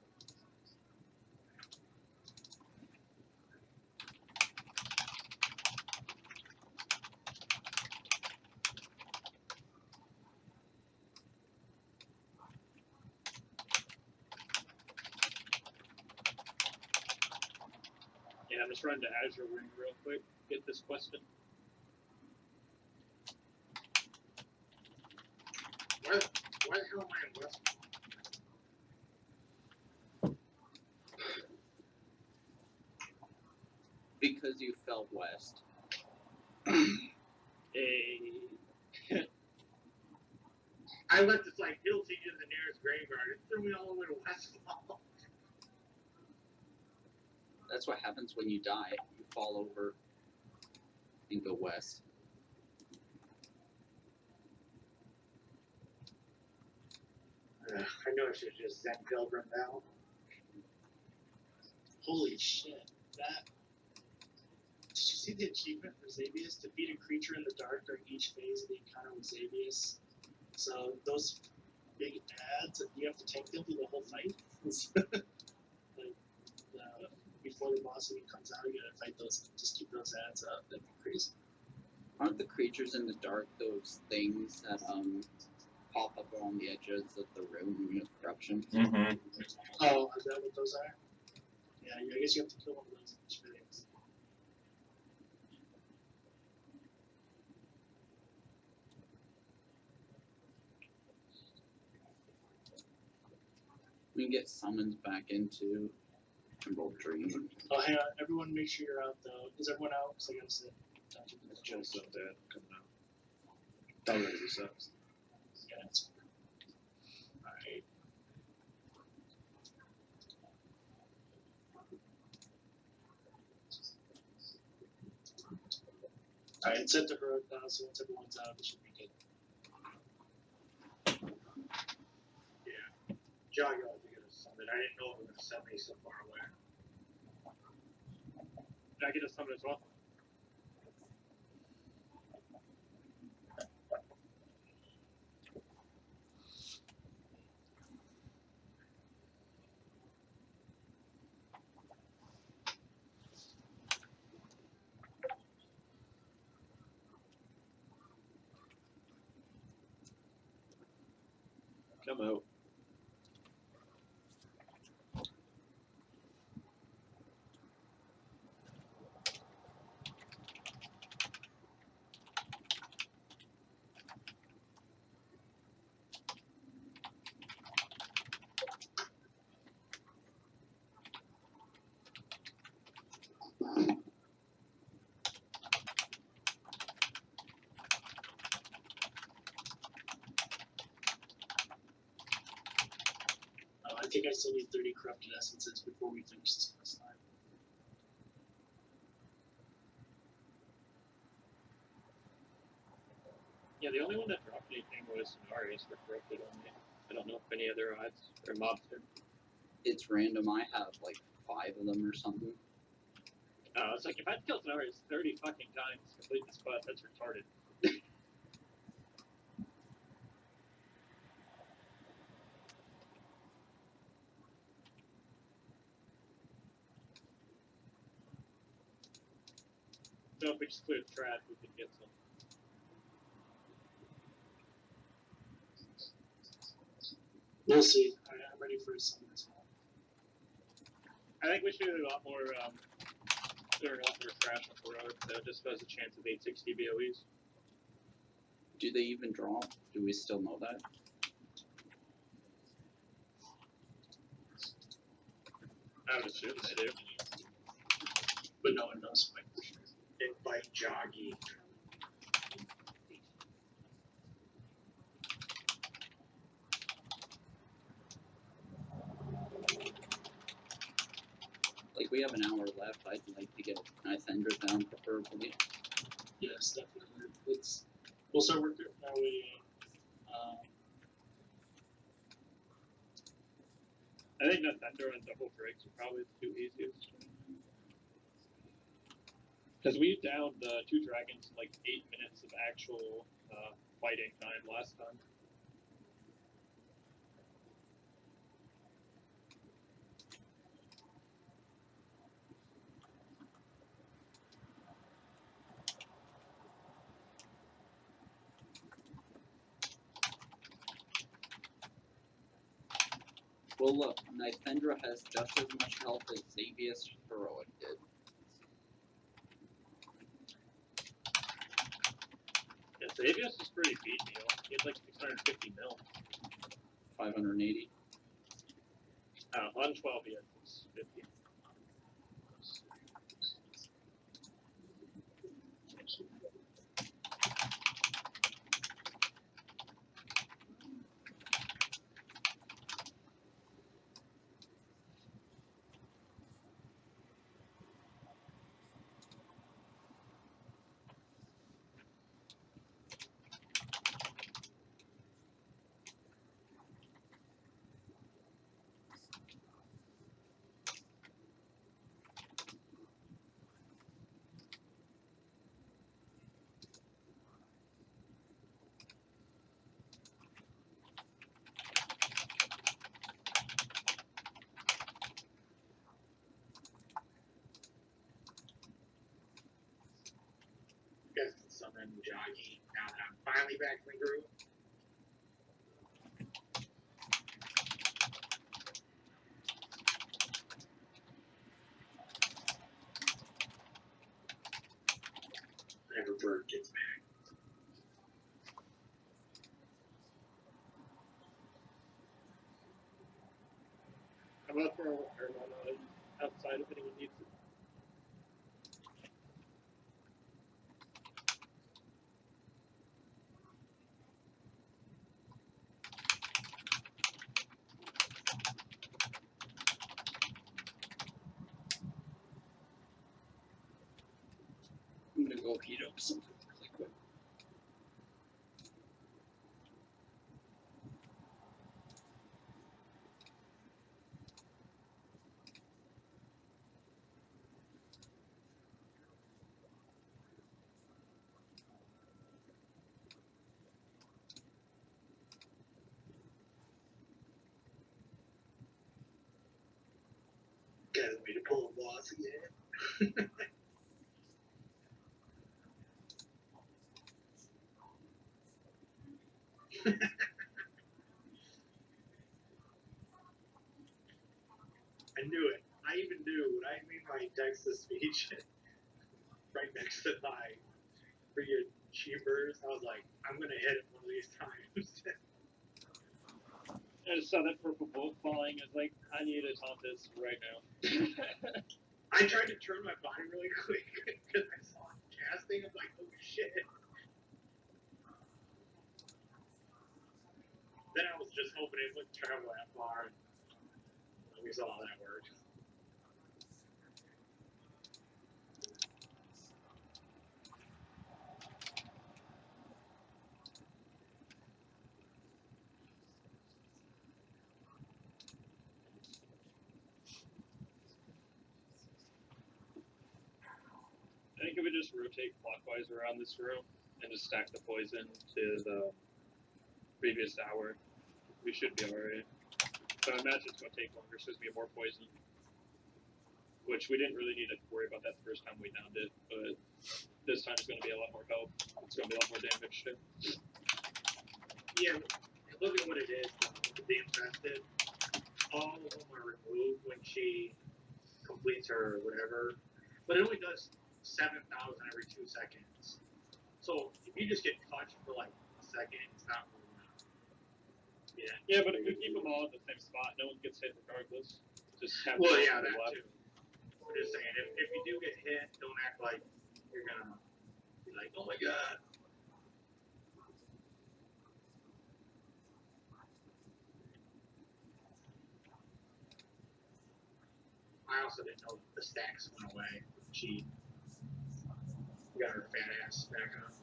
Yeah, I'm just running to Azure Ring real quick, get this question. Why the hell am I in West? Because you fell west. Hey. I left this like guilty in the nearest graveyard. It threw me all the way to Westfall. That's what happens when you die. You fall over and go west. I know I should just Zen Pilgrim now. Holy shit, that. Did you see the achievement for Xavius? Defeat a creature in the dark during each phase of the encounter with Xavius. So those big ads, you have to tank them through the whole fight. Like, before the boss even comes out, you gotta fight those, just keep those ads up. That'd be crazy. Aren't the creatures in the dark those things that pop up along the edges of the room when you have corruption? Mm-hmm. Oh, is that what those are? Yeah, I guess you have to kill one of those in each phase. We can get summoned back into Emerald Dream. Oh, hang on, everyone make sure you're out though. Is everyone out? Because I gotta sit. Joel's so dead coming out. That really sucks. Yeah, it's alright. Alright, it's set to heroic now, so once everyone's out, it should be good. John, you have to get a summon. I didn't know it was going to send me so far away. Did I get a summon as well? Come out. still need 30 corrupted essences before we finish this quest line. Yeah, the only one that dropped anything was Sonarius for corrupted only. I don't know if any other odds or mobs did. It's random. I have like 5 of them or something. It's like if I'd killed Sonarius 30 fucking times to complete this quest, that's retarded. So if we just clear the trash, we could get some. We'll see. I'm ready for some as well. I think we should do a lot more, clear a lot more trash on the road, so just has a chance of 860 BOEs. Do they even drop? Do we still know that? I would assume they do. But no one knows quite for sure. Invite Joggy. Like, we have an hour left. I'd like to get Nythendra down, preferably. Yes, definitely. We'll start working our way. I think Nythendra and double breaks are probably the two easiest. Because we downed 2 dragons in like 8 minutes of actual fighting time last time. Well, look, Nythendra has just as much health as Xavius Heroic did. Yeah, Xavius is pretty beat me. He had like 650 mil. 580. On 12 he had 50. Guess can summon Joggy now that I'm finally back in the group. Whenever Bird gets back. How about for Hermana outside if anyone needs it? I'm gonna go heat up something really quick. Got a way to pull a boss again. I knew it. I even knew when I made my text to speech right next to my freaking cheapers. I was like, I'm gonna hit it one of these times. I just saw that purple bolt falling. I was like, I need to taunt this right now. I tried to turn my body really quick because I saw it casting. I'm like, oh shit. Then I was just hoping it wouldn't travel that far. We saw how that worked. I think if we just rotate clockwise around this room and just stack the poison to the previous hour, we should be alright. So I imagine it's going to take longer, so there's going to be more poison. Which we didn't really need to worry about that the first time we downed it, but this time it's going to be a lot more help. It's going to be a lot more damage too. Yeah, look at what it is. The infested, all of them are removed when she completes her whatever, but it only does 7,000 every 2 seconds. So if you just get touched for like a second, it's not really enough. Yeah. Yeah, but if we keep them all at the same spot, no one gets hit regardless. Just have Well, them yeah, to the that left. too. I'm just saying, if you do get hit, don't act like you're gonna be like, oh my god. I also didn't know the stacks went away. She got her fat ass back on.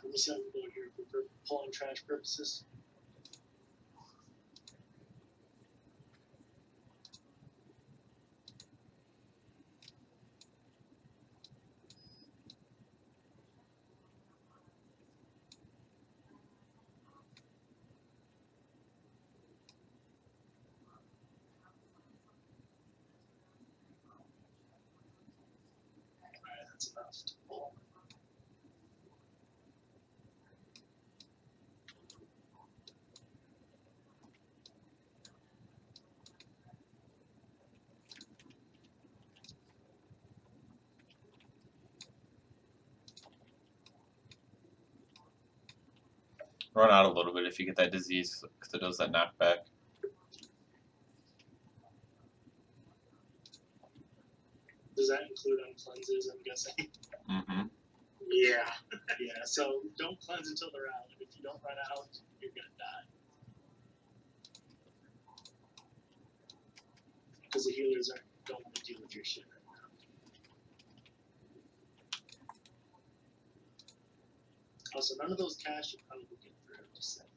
Let me see how we're going here for pulling trash purposes. Alright, that's enough to pull. Run out a little bit if you get that disease because it does that knockback. Does that include uncleanses, I'm guessing? Mm-hmm. Yeah. Yeah, so don't cleanse until they're out. If you don't run out, you're gonna die. Because the healers don't want to deal with your shit right now. Also, none of those cash should probably get through. Just saying.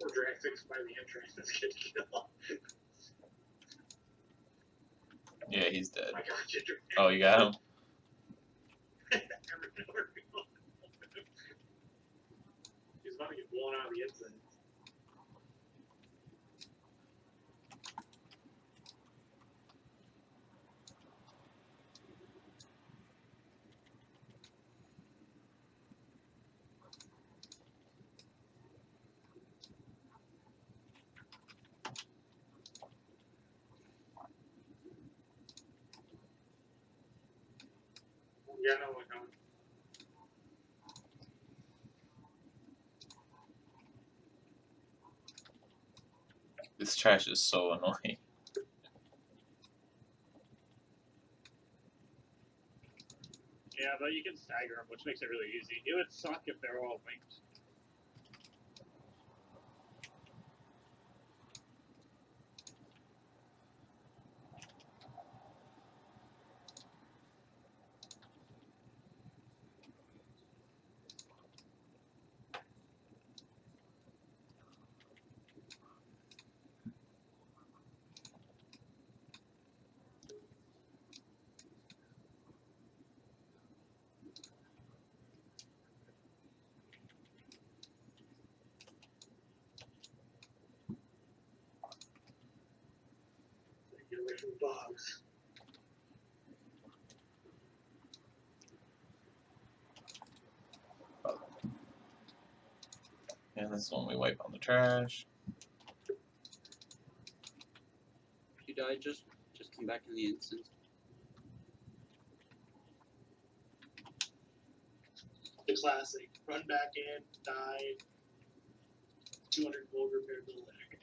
Or drag 6 by the entrance get killed. Yeah, he's dead. Oh my god, you drew Oh, you got him? He's about to get blown out of the inside. Yeah, no one coming. This trash is so annoying. Yeah, but you can stagger them, which makes it really easy. It would suck if they're all linked. Get away from the bugs. And this one we wipe on the trash. If you die, just come back in the instant. The classic. Run back in, die, 200 gold, repair the leg.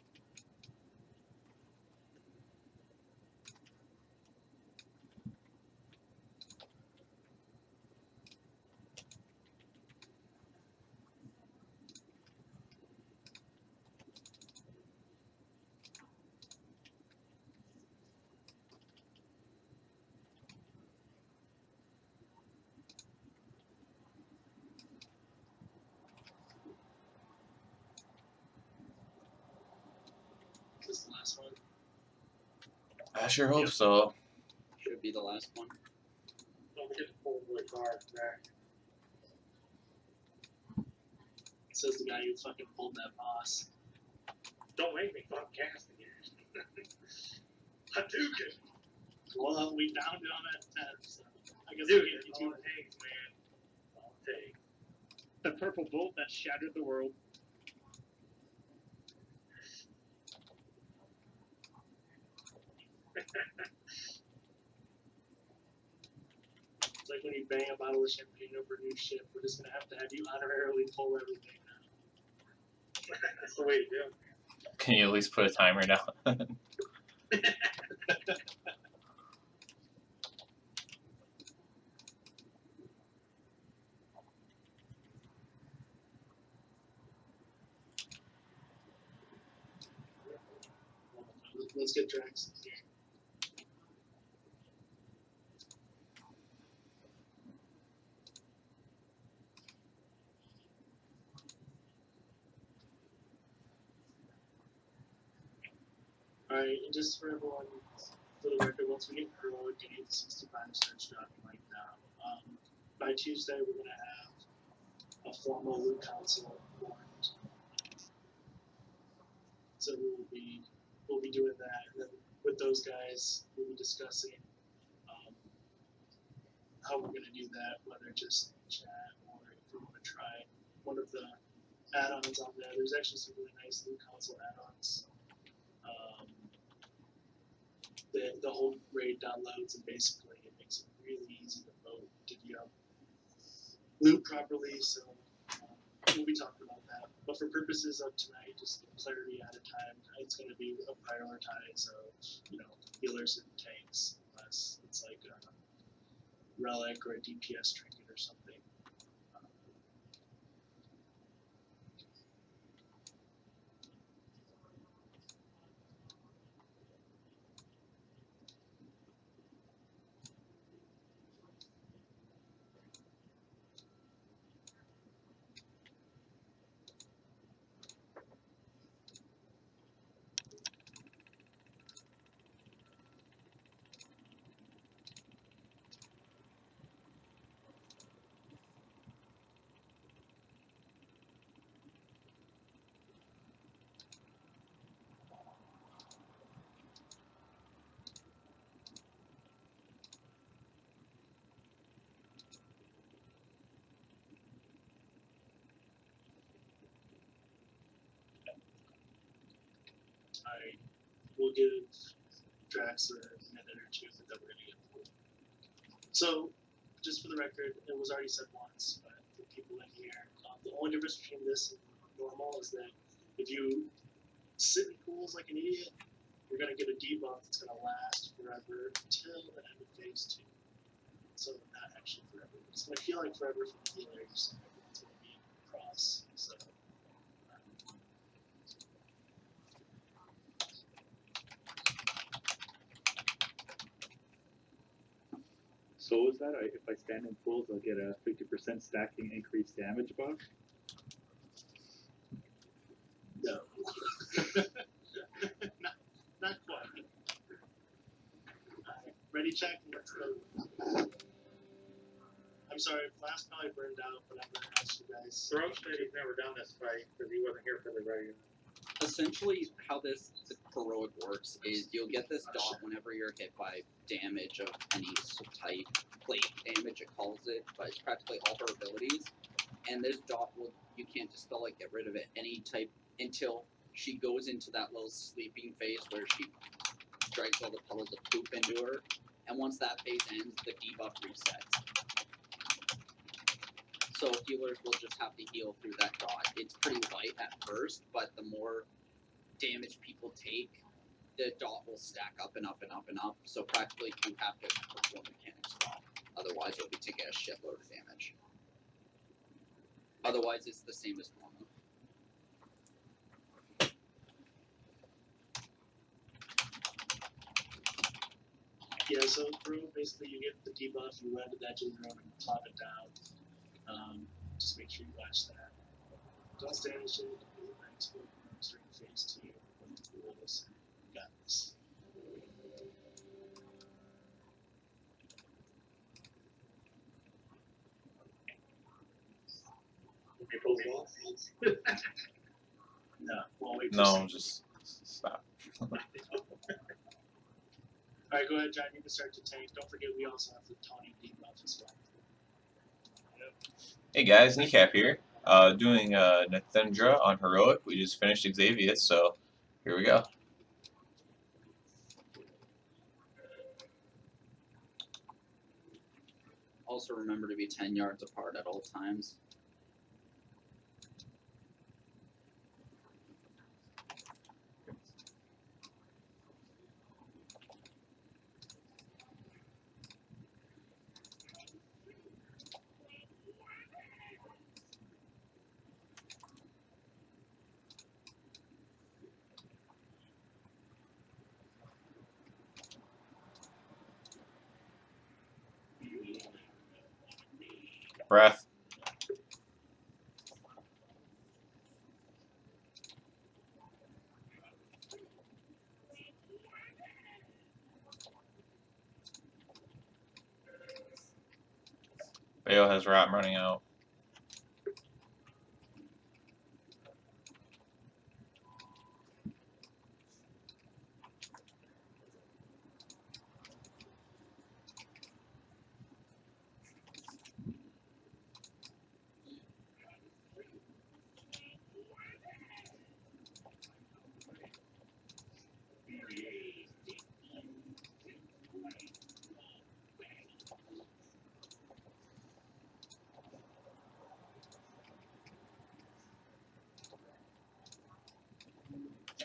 This is the last one. I sure hope Yep. so. Should be the last one. Don't get pulled with card there. Says the guy who fucking pulled that boss. Don't make me fuck cast again. Hadouken! Well, we downed it on that 10, so I guess Dude, we get it's you all two. it takes, man. All it takes. The purple bolt that shattered the world. It's like when you bang a bottle of champagne over a new ship. We're just gonna have to have you honorarily pull everything now. That's the way to do it. Can you at least put a timer down? Let's get Drax in here. Alright, and just for everyone, for the record, once we get heroic and 865 starts dropping like that, by Tuesday we're going to have a formal loot council warrant. So we'll be doing that, and then with those guys, we'll be discussing how we're going to do that, whether just chat or if we want to try one of the add-ons on there. There's actually some really nice loot council add-ons. The whole raid downloads, and basically it makes it really easy to vote to loot properly. So we'll be talking about that. But for purposes of tonight, just clarity at a time, it's going to be a prioritize of healers and tanks, unless it's like a relic or a DPS trinket or something. I will give Drax a minute or two, but then we're going to get pulled. So, just for the record, it was already said once, but for people in here, the only difference between this and normal is that if you sit in pools like an idiot, you're going to get a debuff that's going to last forever until the end of phase 2. So, not actually forever. It's going to feel like forever for the healers. Everyone's going to be cross. So, So is that if I stand in pools, I'll get a 50% stacking increased damage buff? no. not quite. Ready, check? Let's go. I'm sorry, last probably burned out, but I'm going to ask you guys. Throat said he's never done this fight because he wasn't here for the raid. Essentially, how this heroic works is you'll get this dot whenever you're hit by damage of any type. Plate damage, it calls it, but it's practically all her abilities. and this dot will, you can't dispel it, get rid of it any type until she goes into that little sleeping phase where she drags all the puddles of poop into her, and once that phase ends, the debuff resets. So healers will just have to heal through that dot. It's pretty light at first, but the more damage people take, the dot will stack up and up and up and up. So practically you have to perform mechanics well. Otherwise you'll be taking a shitload of damage. Otherwise it's the same as normal. Yeah, so brew, basically you get the debuff, you run to that gym room and plop it down. Just make sure you watch that. Don't stand in shit, during phase 2. You got this. April's off. No, we'll wait for No, some- just stop. Alright, go ahead, John. You can start to tank. Don't forget, we also have the taunting debuff as well. Hey guys, Kneecap here. Doing Nythendra on Heroic. We just finished Xavius, so here we go. Also remember to be 10 yards apart at all times. Breath. Bayo has Rot running out.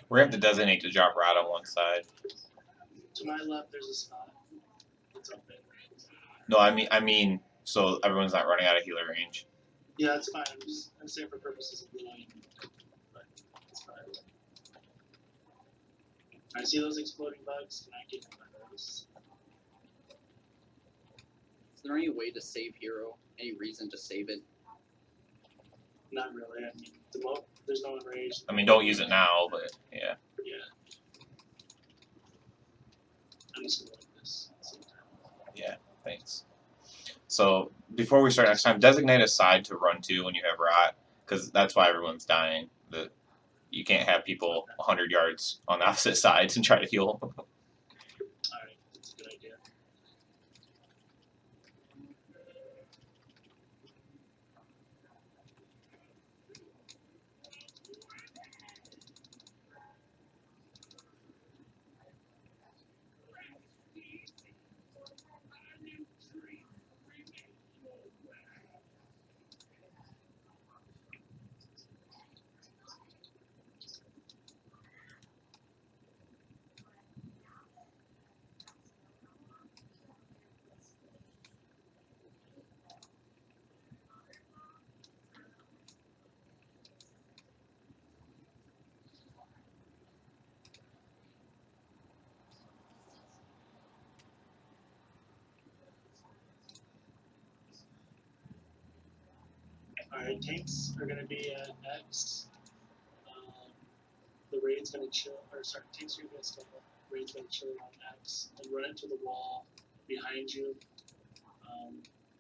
We're gonna have to designate to drop Rot on one side. To my left, there's a spot. It's open. No, I mean, so everyone's not running out of healer range. Yeah, that's fine. I'm saying for purposes of blowing, but it's fine. I see those exploding bugs. Can I get them by those? Is there any way to save hero? Any reason to save it? Not really. I mean, there's no one raged. I mean, don't use it now, but yeah. Yeah. I'm just gonna like this. Sometime. Yeah, thanks. So before we start next time, designate a side to run to when you have Rot, because that's why everyone's dying. You can't have people 100 yards on the opposite sides and try to heal. Alright, that's a good idea. Alright, tanks are gonna be at X. The raid's gonna chill, or sorry, tanks are gonna stay up. Raid's gonna chill on X and run into the wall behind you.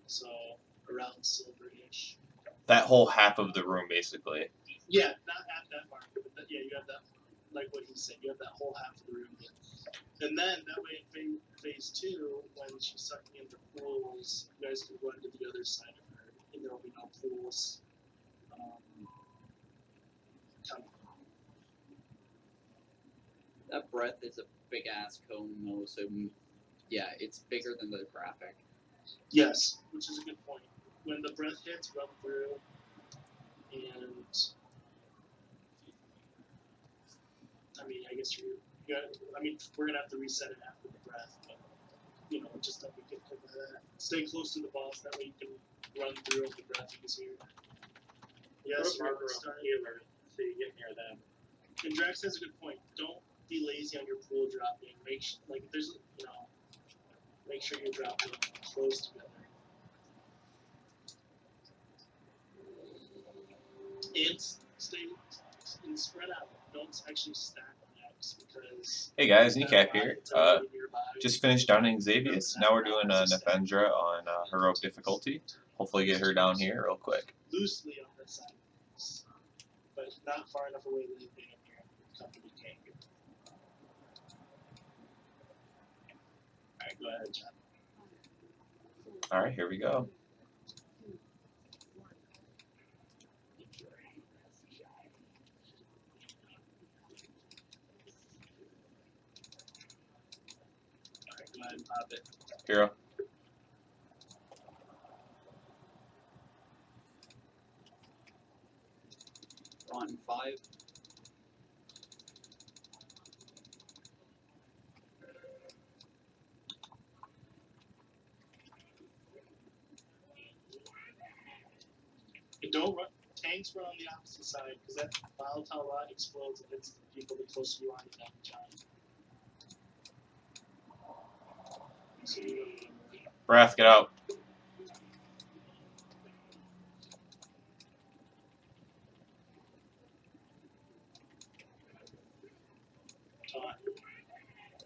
So around silver-ish. That whole half of the room, basically. Yeah, not at that mark, but yeah, you have that, like what he said, you have that whole half of the room. And then that way in phase 2, when she's sucking into pools, you guys can run to the other side of her, and there will be no pools Come. That breath is a big ass cone though, so yeah, it's bigger than the graphic. Yes, which is a good point. When the breath hits, run through, and I mean, I guess we're gonna have to reset it after the breath, but just don't be getting hit by that. Stay close to the boss, that way you can run through if the breath is here. Yes, Put a you're marker on starting. healer so you get near them. And Drax has a good point. Don't be lazy on your pool dropping. Make sure you drop them close together. And stay and spread out. Don't actually stack attacks because. Hey guys, Kneecap here. Just finished downing Xavius. Now we're doing Nythendra on heroic difficulty. Hopefully get her down here real quick. Loosely on this side, but not far enough away that you can here. Company can't get. Alright, go ahead, John. Alright, here we go. Alright, go ahead and pop it. Hero. On 5. And don't run. Tanks run on the opposite side because that volatile rod explodes and hits the people the closer you are to damage on. So Wrath, get out.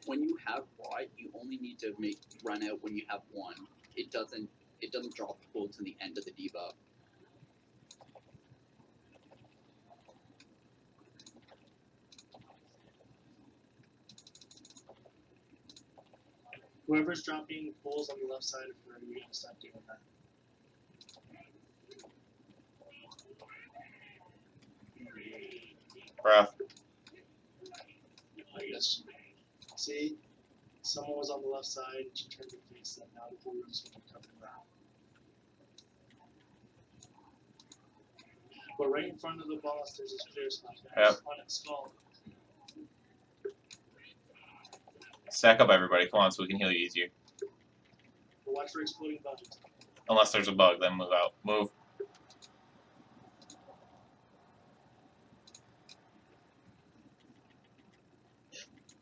When you have rot, you only need to run out when you have 1. It doesn't drop the pool to the end of the debuff. whoever's dropping pulls on the left side of her, you gotta stop doing that. Wrath. I guess. See, someone was on the left side, and she turned her face, and now the whole room's gonna be covered around. But right in front of the boss, there's this clear spot. Yep. On its skull. Stack up, everybody. Come on, so we can heal you easier. But watch for exploding bugs. Unless there's a bug, then move out. Move.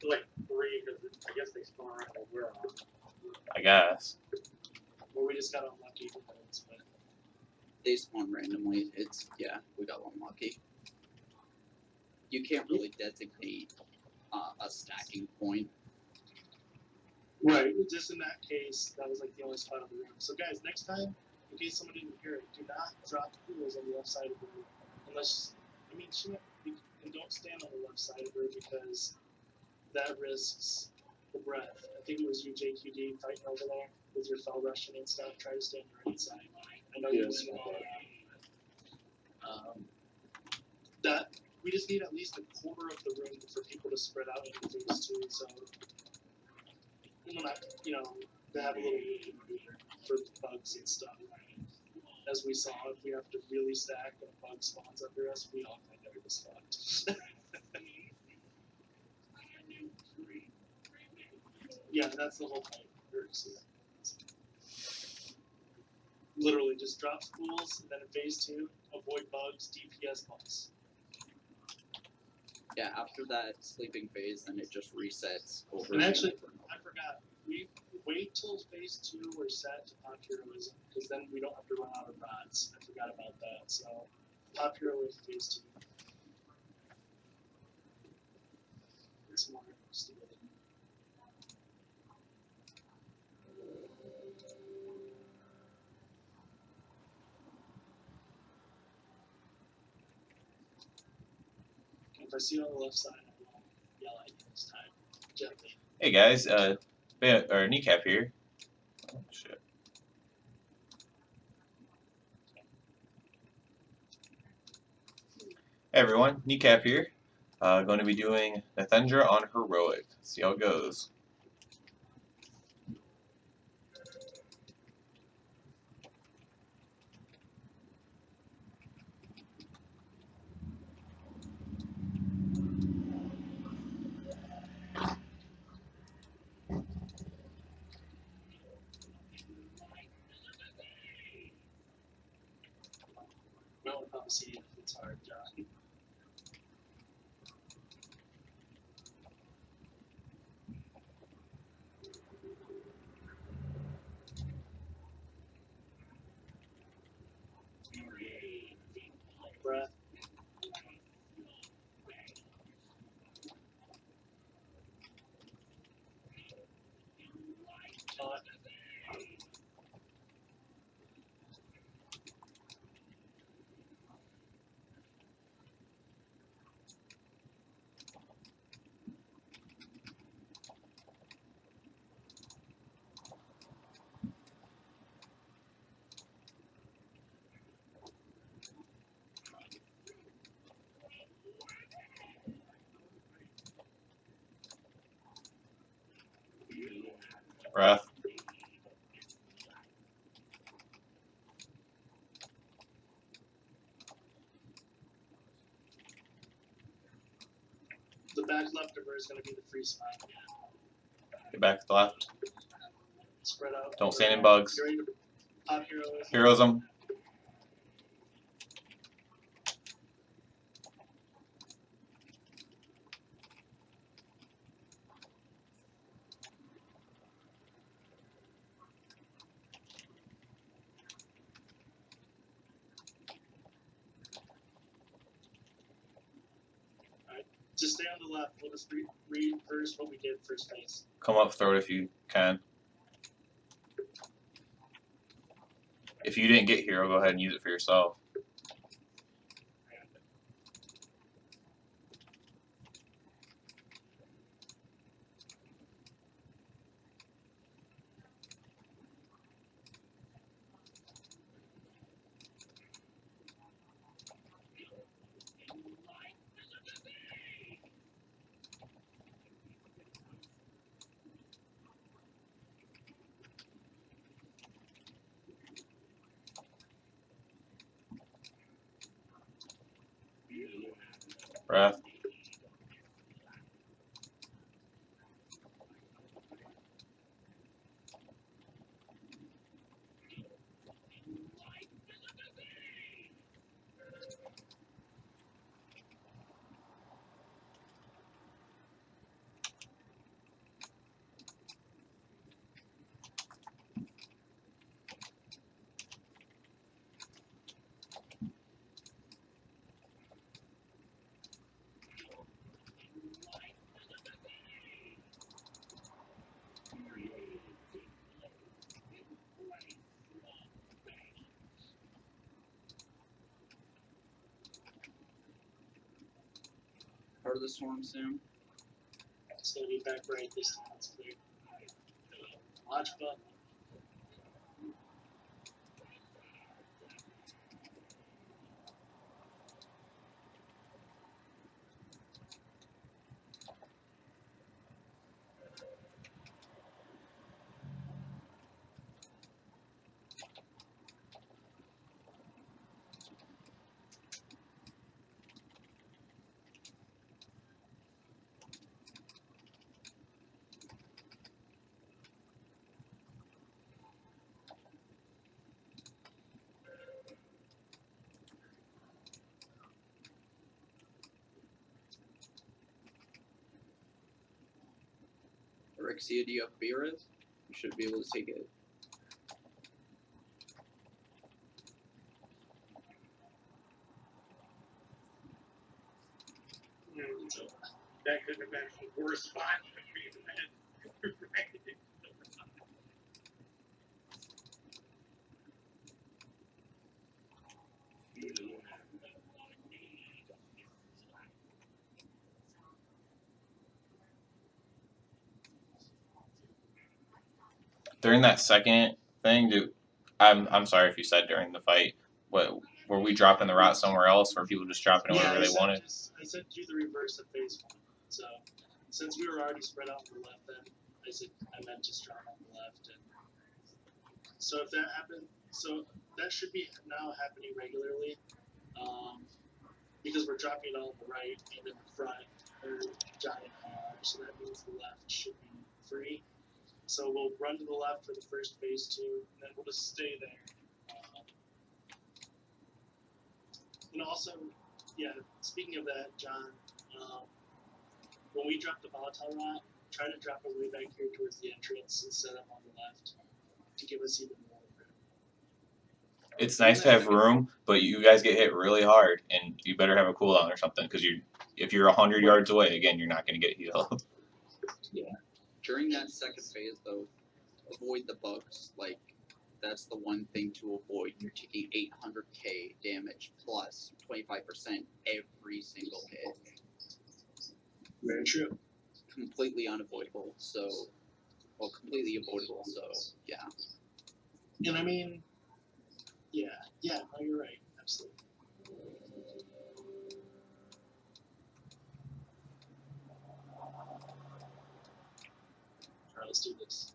Like 3, because I guess they spawn right where we're on. I guess. Well, we just got unlucky with those, but They spawn randomly. Yeah, we got unlucky. You can't really designate a stacking point. right. Just in that case, that was like the only spot of the room. So guys, next time, in case someone didn't hear it, do not drop pools on the left side of the room, unless and don't stand on the left side of her because that risks the breath. I think it was you, JQD, fighting over there with your fell rushing and stuff. Try to stay on the right side. I know you was that we just need at least a quarter of the room for people to spread out into phase 2. So, to have a little for bugs and stuff. As we saw, if we have to really stack and a bug spawns under us, we all kind of just fucked. Yeah, that's the whole point. Literally, just drop schools, and then in phase 2, avoid bugs, DPS bugs. Yeah, after that sleeping phase, then it just resets over. And actually, I forgot. We wait till phase 2 we're set to pop heroism, because then we don't have to run out of rods. I forgot about that. So, pop heroism phase 2. It's more stability. If I see you on the left side, I will yell at you this time. Gently. Hey guys, Kneecap here. Oh shit. Hey everyone, Kneecap here. Going to be doing Nythendra on Heroic. See how it goes. No, obviously it's hard, John. Breath. Taunt. Breath. The back left of her is going to be the free spot. Get back to the left. Spread out. Don't stand in bugs. You're ready to pop heroes. Heroism. Just stay on the left. We'll just reverse what we did first phase. Come up, throw it if you can. If you didn't get hero, go ahead and use it for yourself. Breath. Part of the storm soon. It's going to be back right this time. It's clear. Watch button. Rexia, do you have Beerus? You should be able to take it. That could have been a worse spot for me, man. During that second thing, dude, I'm sorry if you said during the fight. What were we dropping the rot somewhere else, or people just dropping it wherever I they said wanted? I said do the reverse of phase 1. So since we were already spread out on the left, then I meant just drop on the left. And so if that happened, so that should be now happening regularly, because we're dropping it all on the right and in the front are giant hard. So that means the left should be free. So we'll run to the left for the first phase 2, and then we'll just stay there. And also, yeah, speaking of that, John, when we drop the volatile rot, try to drop it way back here towards the entrance instead of on the left to give us even more room. It's nice to have room, but you guys get hit really hard, and you better have a cooldown or something, because if you're 100 yards away, again, you're not going to get healed. During that second phase, though, avoid the bugs. Like, that's the one thing to avoid. You're taking 800k damage plus 25% every single hit. Very true. Completely unavoidable. So, well, completely avoidable. So, yeah. And I mean, yeah, no, you're right, absolutely. Alright, let's do this.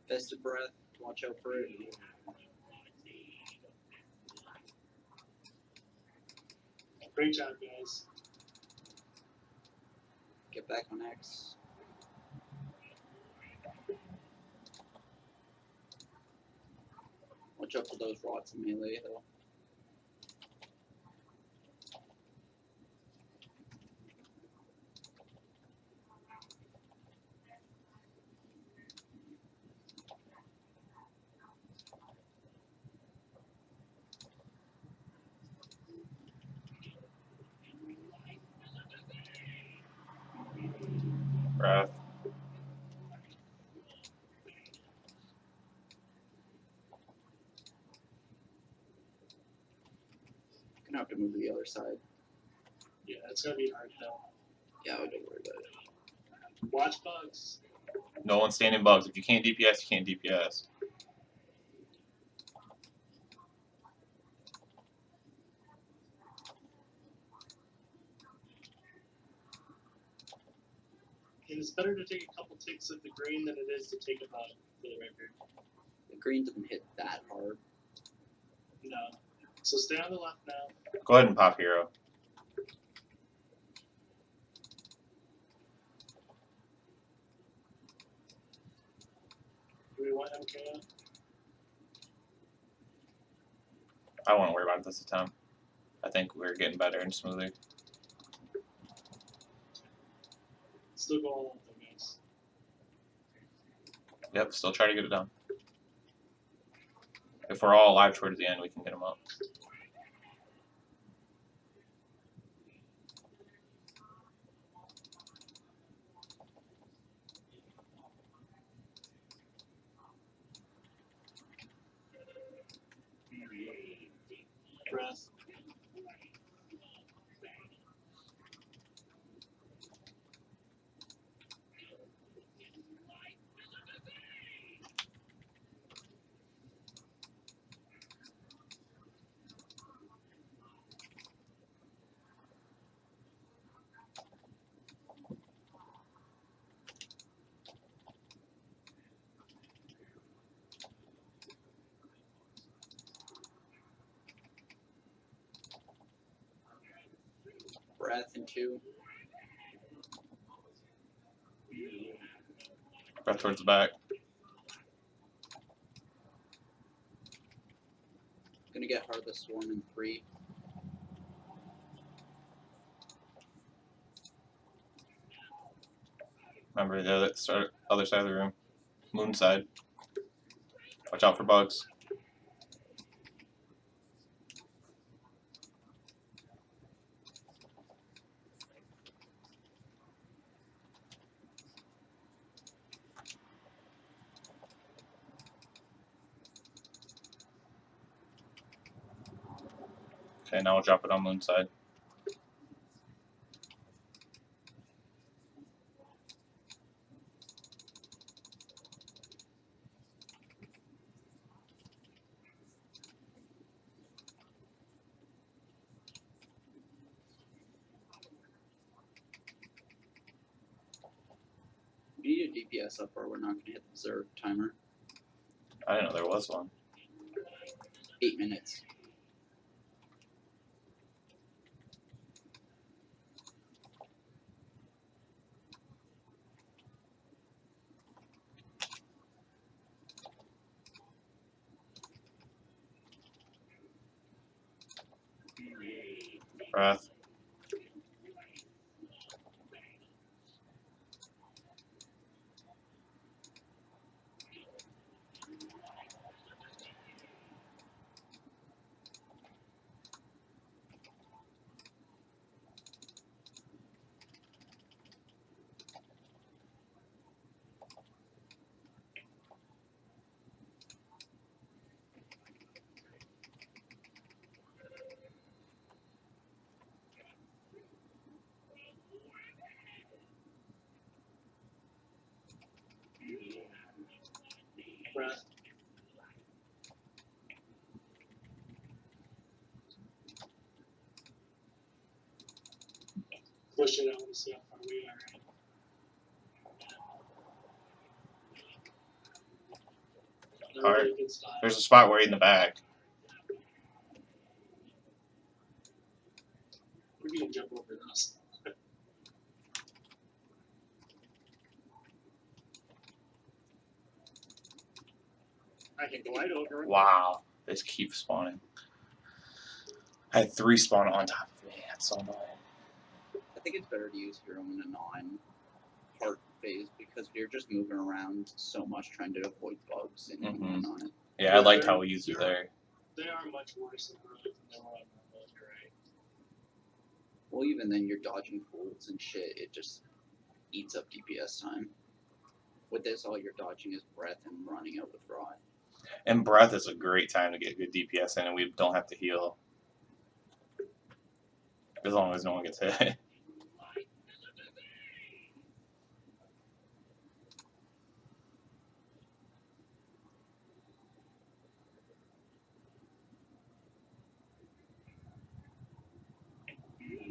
Vested Breath, watch out for it. Great job, guys. Get back on X. Watch out for those rods in melee, though. Breath. Gonna have to move to the other side. Yeah, it's gonna be hard though. Yeah, don't worry about it. Watch bugs. No one's standing bugs. If you can't DPS, you can't DPS. And it's better to take a couple ticks of the green than it is to take a bug, for the record. The green doesn't hit that hard. No. So stay on the left now. Go ahead and pop hero. Do we want MKO? I don't want to worry about it this time. I think we're getting better and smoother. Still go all of them, guys. Yep, still try to get it done. If we're all alive towards the end, we can get them up. Breath. Breath in 2. Breath towards the back. Gonna get Heartless Swarm in 3. Remember the other side of the room. Moon side. Watch out for bugs. Okay, now we'll drop it on moon side. We need a DPS up or we're not going to hit the reserve timer. I didn't know there was one. 8 minutes. Breath. Breath. Push it out and see how far we are. Alright. Really good style. There's a spot way in the back. We're gonna jump over this. I can glide over it. Wow. They just keep spawning. I had 3 spawn on top of me. That's so annoying. I think it's better to use hero in a non-heart phase because you're just moving around so much trying to avoid bugs and whatnot. Yeah, I liked how we used it there. They are much worse in Earth than they were on Marvel, you're right. Well, even then, you're dodging folds and shit. It just eats up DPS time. With this, all you're dodging is breath and running out with rot. And breath is a great time to get good DPS in, and we don't have to heal. As long as no one gets hit.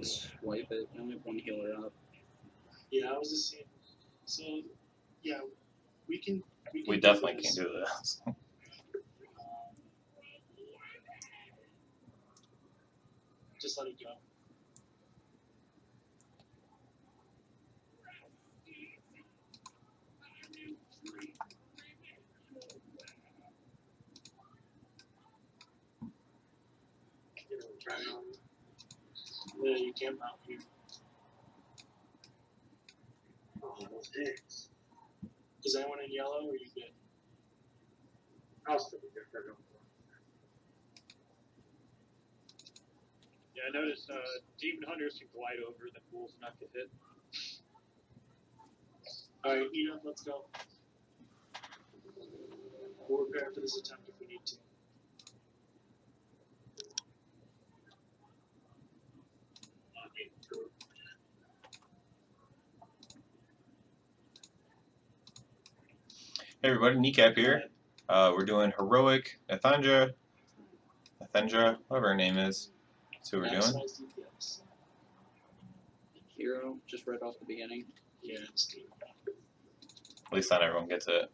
Swipe it. You only have one healer up. Yeah, I was just saying. So, yeah, we can. We definitely can't do this. Just let it go. Yeah, you can't mount here. Oh, those hicks. Is anyone in yellow or you good? I'll still be good for going. Yeah, I noticed demon hunters can glide over the fools not get hit. Alright, Ina, let's go. We'll prepare for this attempt if we need to. Hey everybody, Kneecap here. We're doing Heroic Nythendra, whatever her name is. That's what we're doing. Maximize DPS. Hero, just right off the beginning. Yeah, it's good. At least not everyone gets it.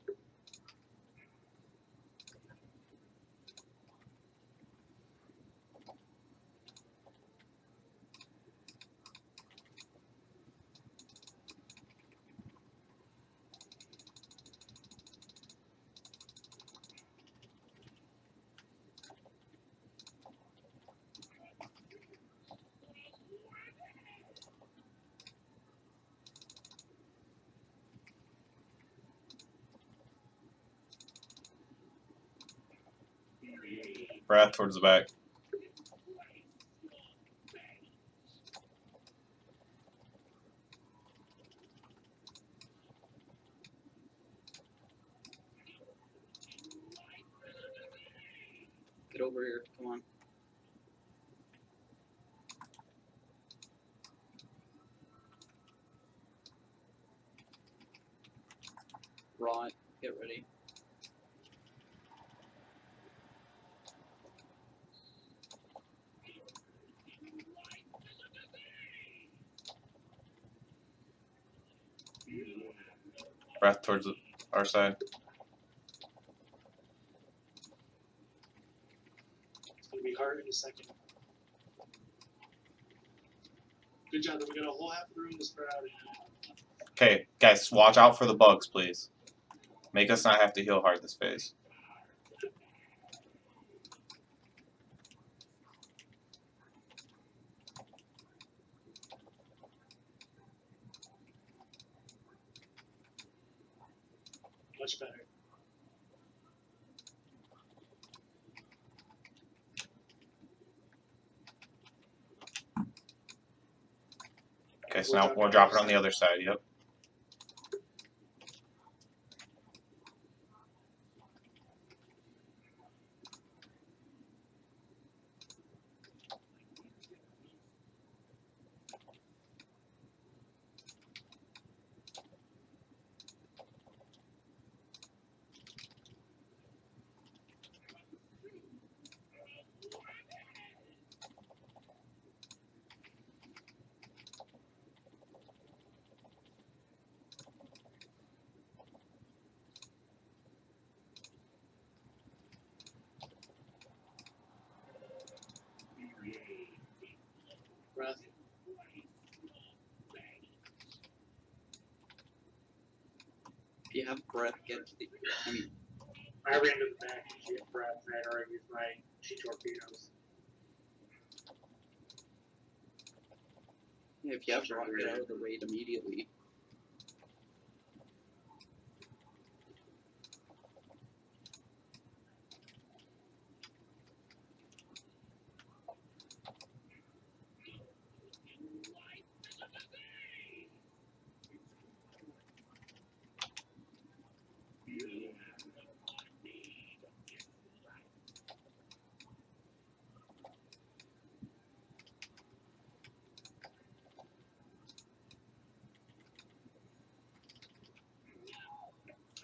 Breath towards the back. Get over here. Come on. Rot. Get ready. Breath towards our side. It's gonna be hard in a second. Good job. Then we got a whole half the room to spread out. Okay, guys, watch out for the bugs, please. Make us not have to heal hard this phase. Much better. Okay, so now we're dropping on the other side. Yep. Breath. If you have breath, get to the. I mean, I ran to the back and she had breath, and I had already used my chi torpedoes. if you have rot, get out of the raid immediately.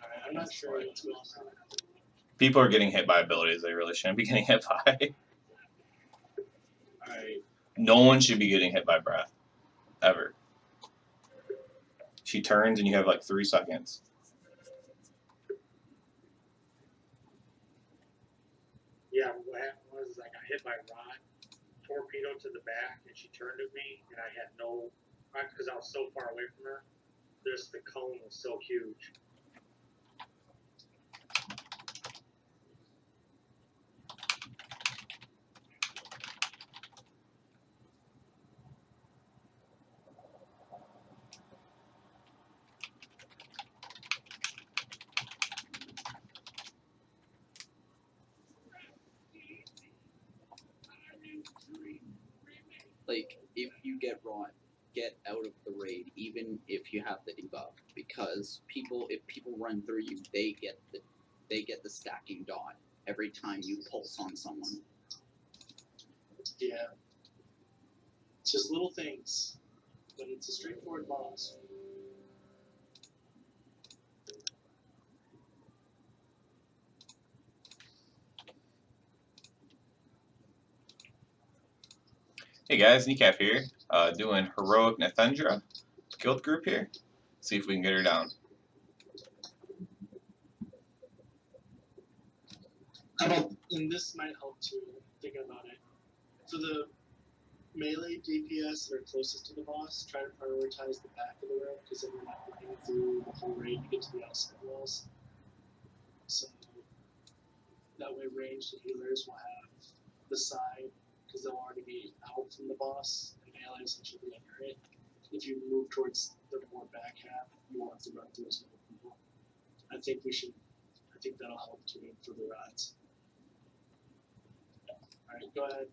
Alright, I'm not sure what's going on. People are getting hit by abilities they really shouldn't be getting hit by. Alright. No one should be getting hit by breath. Ever. She turns and you have like 3 seconds. Yeah, what happened was I got hit by rot, torpedo to the back, and she turned at me, and I had no, because I was so far away from her. Just the cone was so huge. Like, if you get rot, get out of the raid, even if you have the debuff, because if people run through you, they get the stacking dot every time you pulse on someone. Yeah. It's just little things. But it's a straightforward boss. Hey guys, Kneecap here. Doing heroic Nythendra guild group here. See if we can get her down. And this might help too, thinking about it. For the melee DPS that are closest to the boss, try to prioritize the back of the room, because then you're not running through the whole raid to get to the outside walls. So that way ranged healers will have the side, because they'll already be out from the boss, and melee essentially be under it. If you move towards the more back half, you won't have to run through as many people. I think that'll help too for the rods. Alright, go ahead.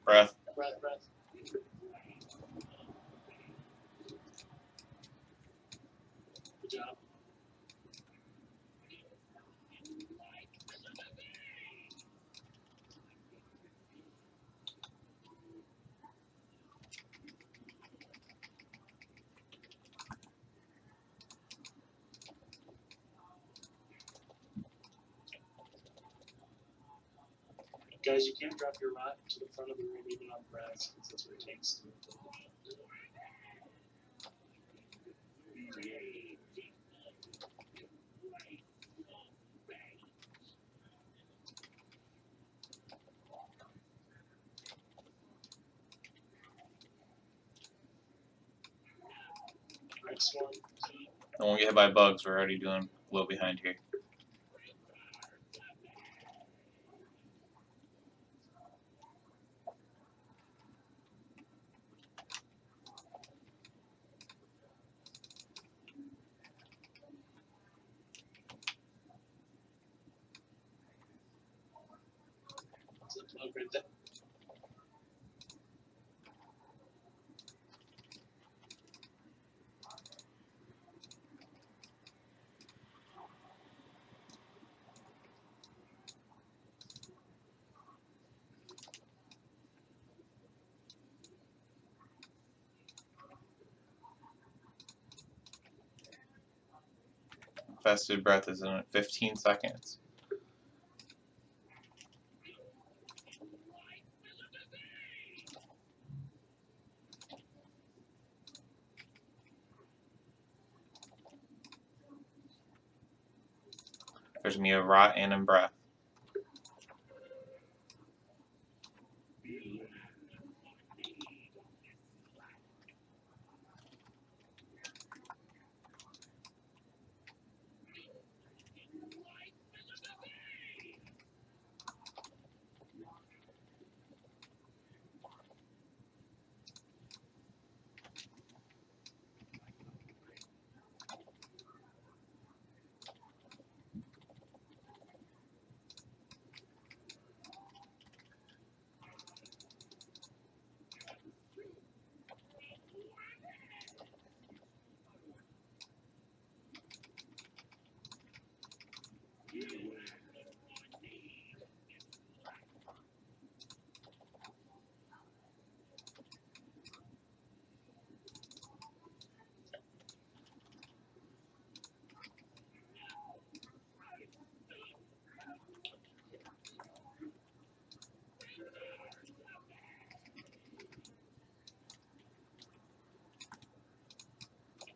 Breath. Breath. Good job. Guys, you can't drop your rot to the front of the room even on breaths, because that's what it takes to next one. I won't get hit by bugs. We're already doing a little behind here. It's a plug right there. Infested breath is in 15 seconds. There's gonna be a rot and in breath.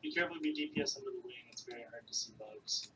Be careful of your DPS under the wing, it's very hard to see bugs.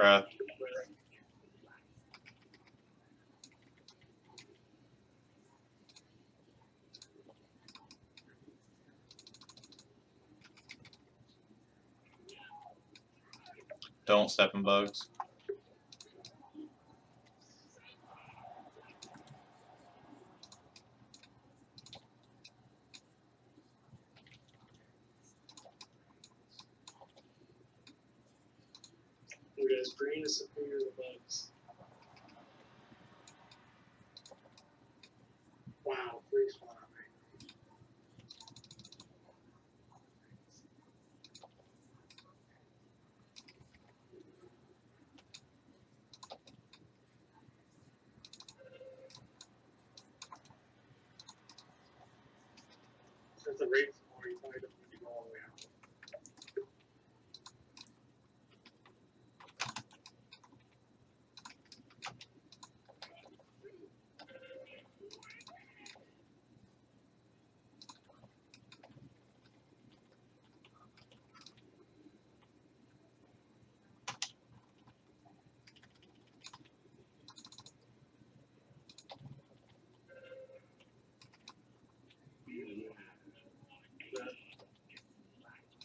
Breath. Don't step in bugs. You guys, green is superior to bugs. Wow, freeze one on me. Since the rate's more, you probably don't need to go all the way out.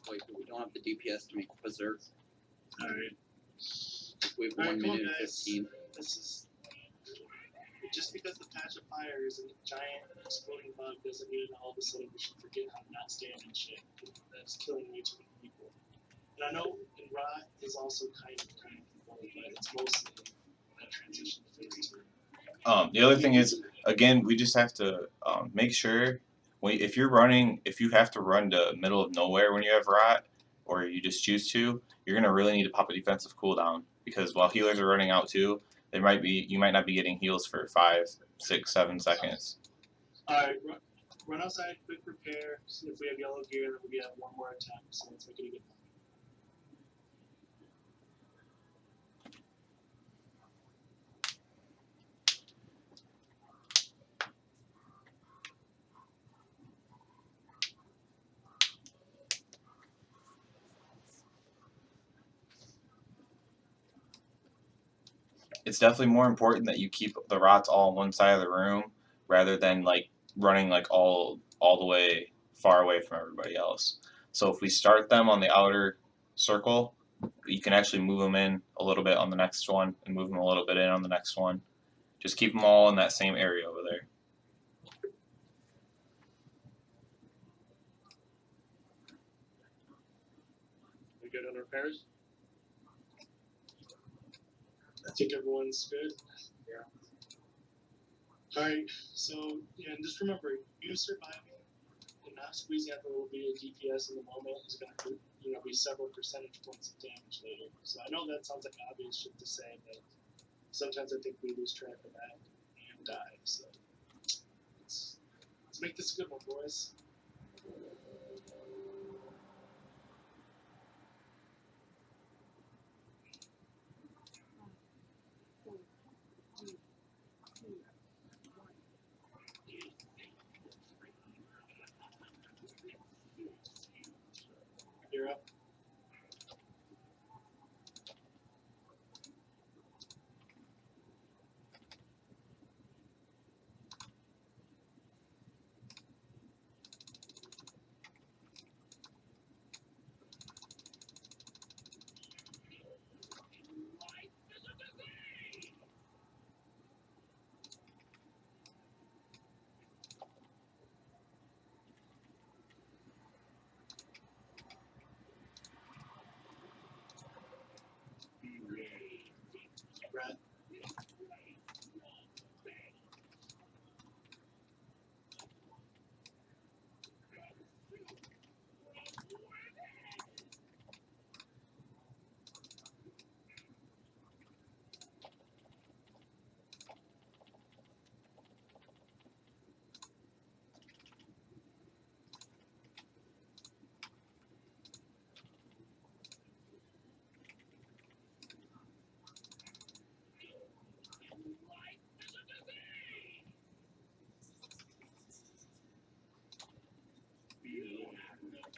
Wait, but we don't have the DPS to make berserk. Alright. We have Alright, 1 come on, minute and guys. 15. This is just because the patch of fire is a giant exploding bug doesn't mean all of a sudden we should forget how to not stand and shit. That's killing way too many people. And I know in Rot is also kind of people, but it's mostly that transition to phase 2. The other thing is, again, we just have to make sure if you have to run to middle of nowhere when you have rot, or you just choose to, you're gonna really need to pop a defensive cooldown because while healers are running out too, you might not be getting heals for 5, 6, 7 seconds. Alright, run outside, quick repair, see if we have yellow gear, then we have one more attempt, so let's make it a good one. It's definitely more important that you keep the rots all on one side of the room rather than like running like all the way far away from everybody else. So if we start them on the outer circle, you can actually move them in a little bit on the next one and move them a little bit in on the next one. Just keep them all in that same area over there. We good on repairs? I think everyone's good. Yeah. Alright, so yeah, and just remember, you surviving and not squeezing out the little bit of DPS in the moment is gonna hurt, be several percentage points of damage later. So I know that sounds like obvious shit to say, but sometimes I think we lose track of that and die. So let's make this a good one, boys. You're up. Brad.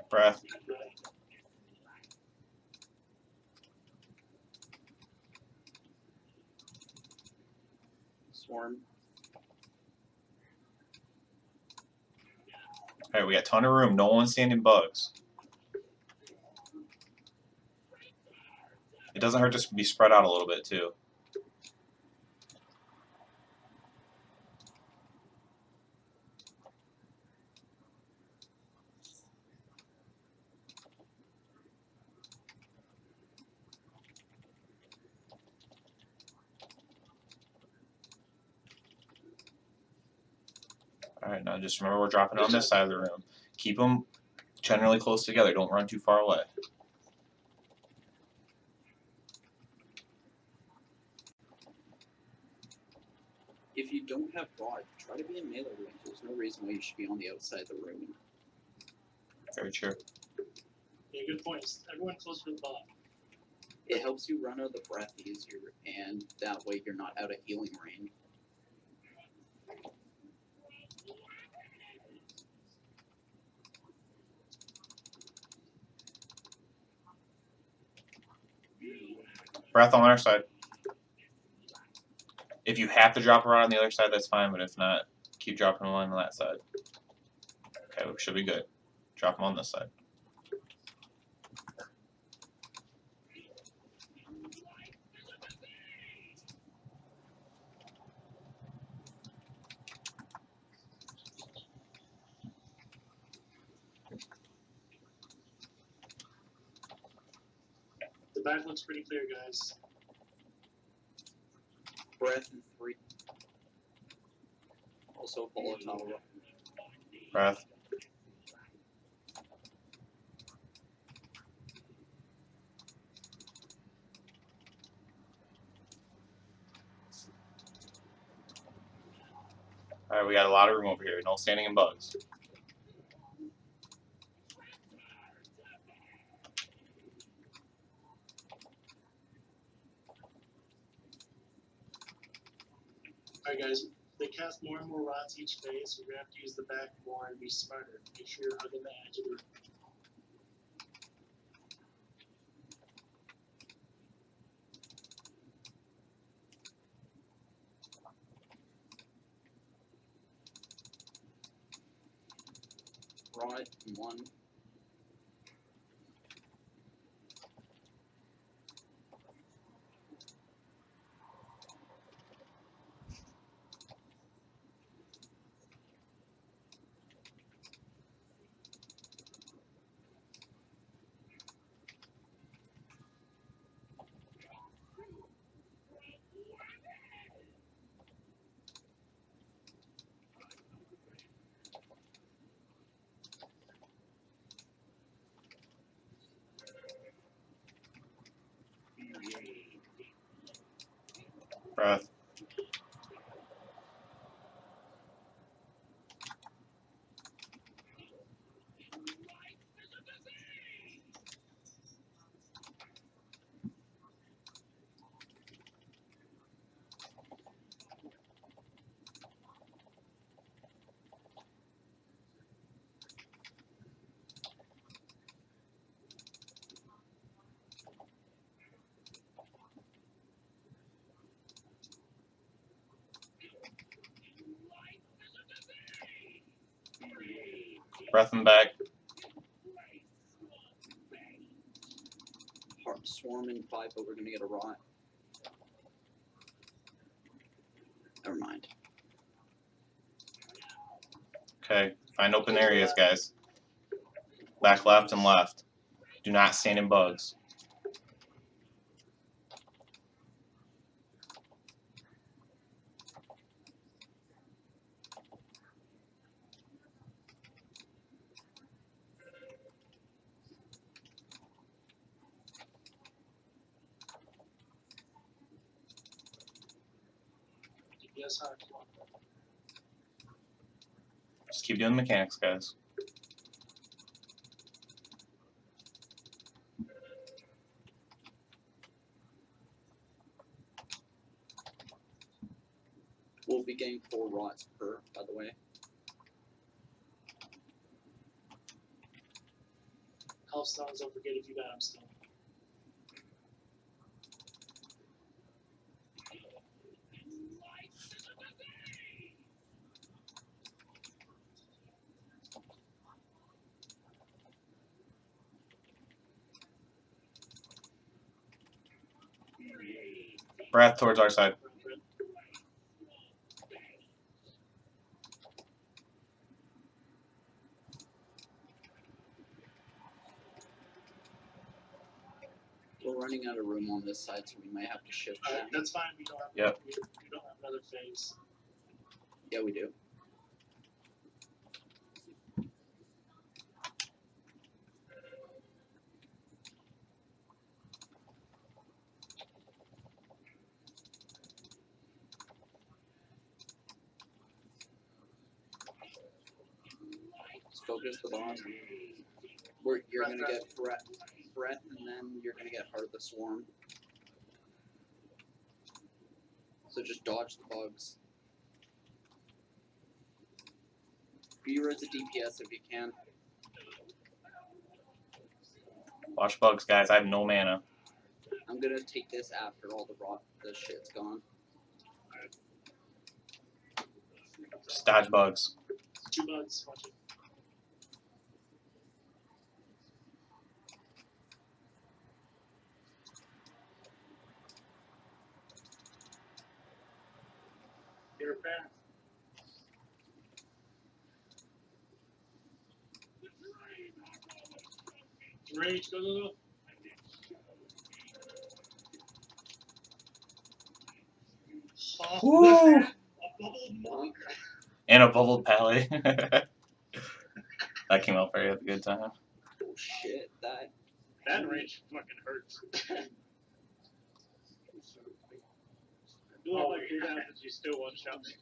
Breath. swarm. Alright, we got a ton of room. No one's standing bugs. It doesn't hurt to be spread out a little bit too. Alright, now just remember we're dropping on this side of the room. Keep them generally close together. Don't run too far away. If you don't have rod, try to be in melee range. There's no reason why you should be on the outside of the room. Very true. Yeah, good points. Everyone close to the bot. It helps you run out of the breath easier, and that way you're not out of healing range. Breath on our side. If you have to drop a rod on the other side, that's fine, but if not, keep dropping a line on that side. Okay, we should be good. Drop them on this side. The back looks pretty clear, guys. Breath in 3. Also volatile. Breath. Alright, we got a lot of room over here. No standing in bugs. Alright, guys. They cast more and more rods each phase, so you're gonna have to use the back more and be smarter. Make sure you're hugging the edge of the room. Rod in 1. Breath. Breath in the back. Swarm in 5, but we're gonna get a rot. Never mind. Okay, find open areas, guys. Back left and left. Do not stand in bugs. Yes, how Just keep doing the mechanics, guys. We'll be getting 4 rots per, by the way. Health stones, don't forget if you got them still. Breath towards our side. We're running out of room on this side, so we might have to shift back. That's fine. We don't have. Yep. We don't have another phase. Yeah, we do. Just focus the boss. You're gonna get breath, and then you're gonna get Heart of the Swarm. So just dodge the bugs. Be rid of DPS if you can. Watch bugs, guys. I have no mana. I'm gonna take this after all the shit's gone. Just dodge bugs. 2 bugs. Watch it. You're fast. Rage. Go. Oh, Woo! a bubble monk. And a bubbled pally. That came out very at a good time. Oh shit, that. That range fucking hurts. You look like you're down, but you still one shot me.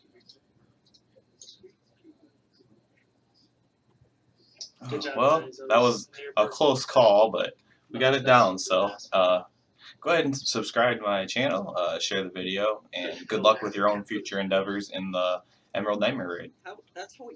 Good job, Well, guys. that was a close call, but we got it down. So go ahead and subscribe to my channel, share the video, and good luck with your own future endeavors in the Emerald Nightmare raid. That's how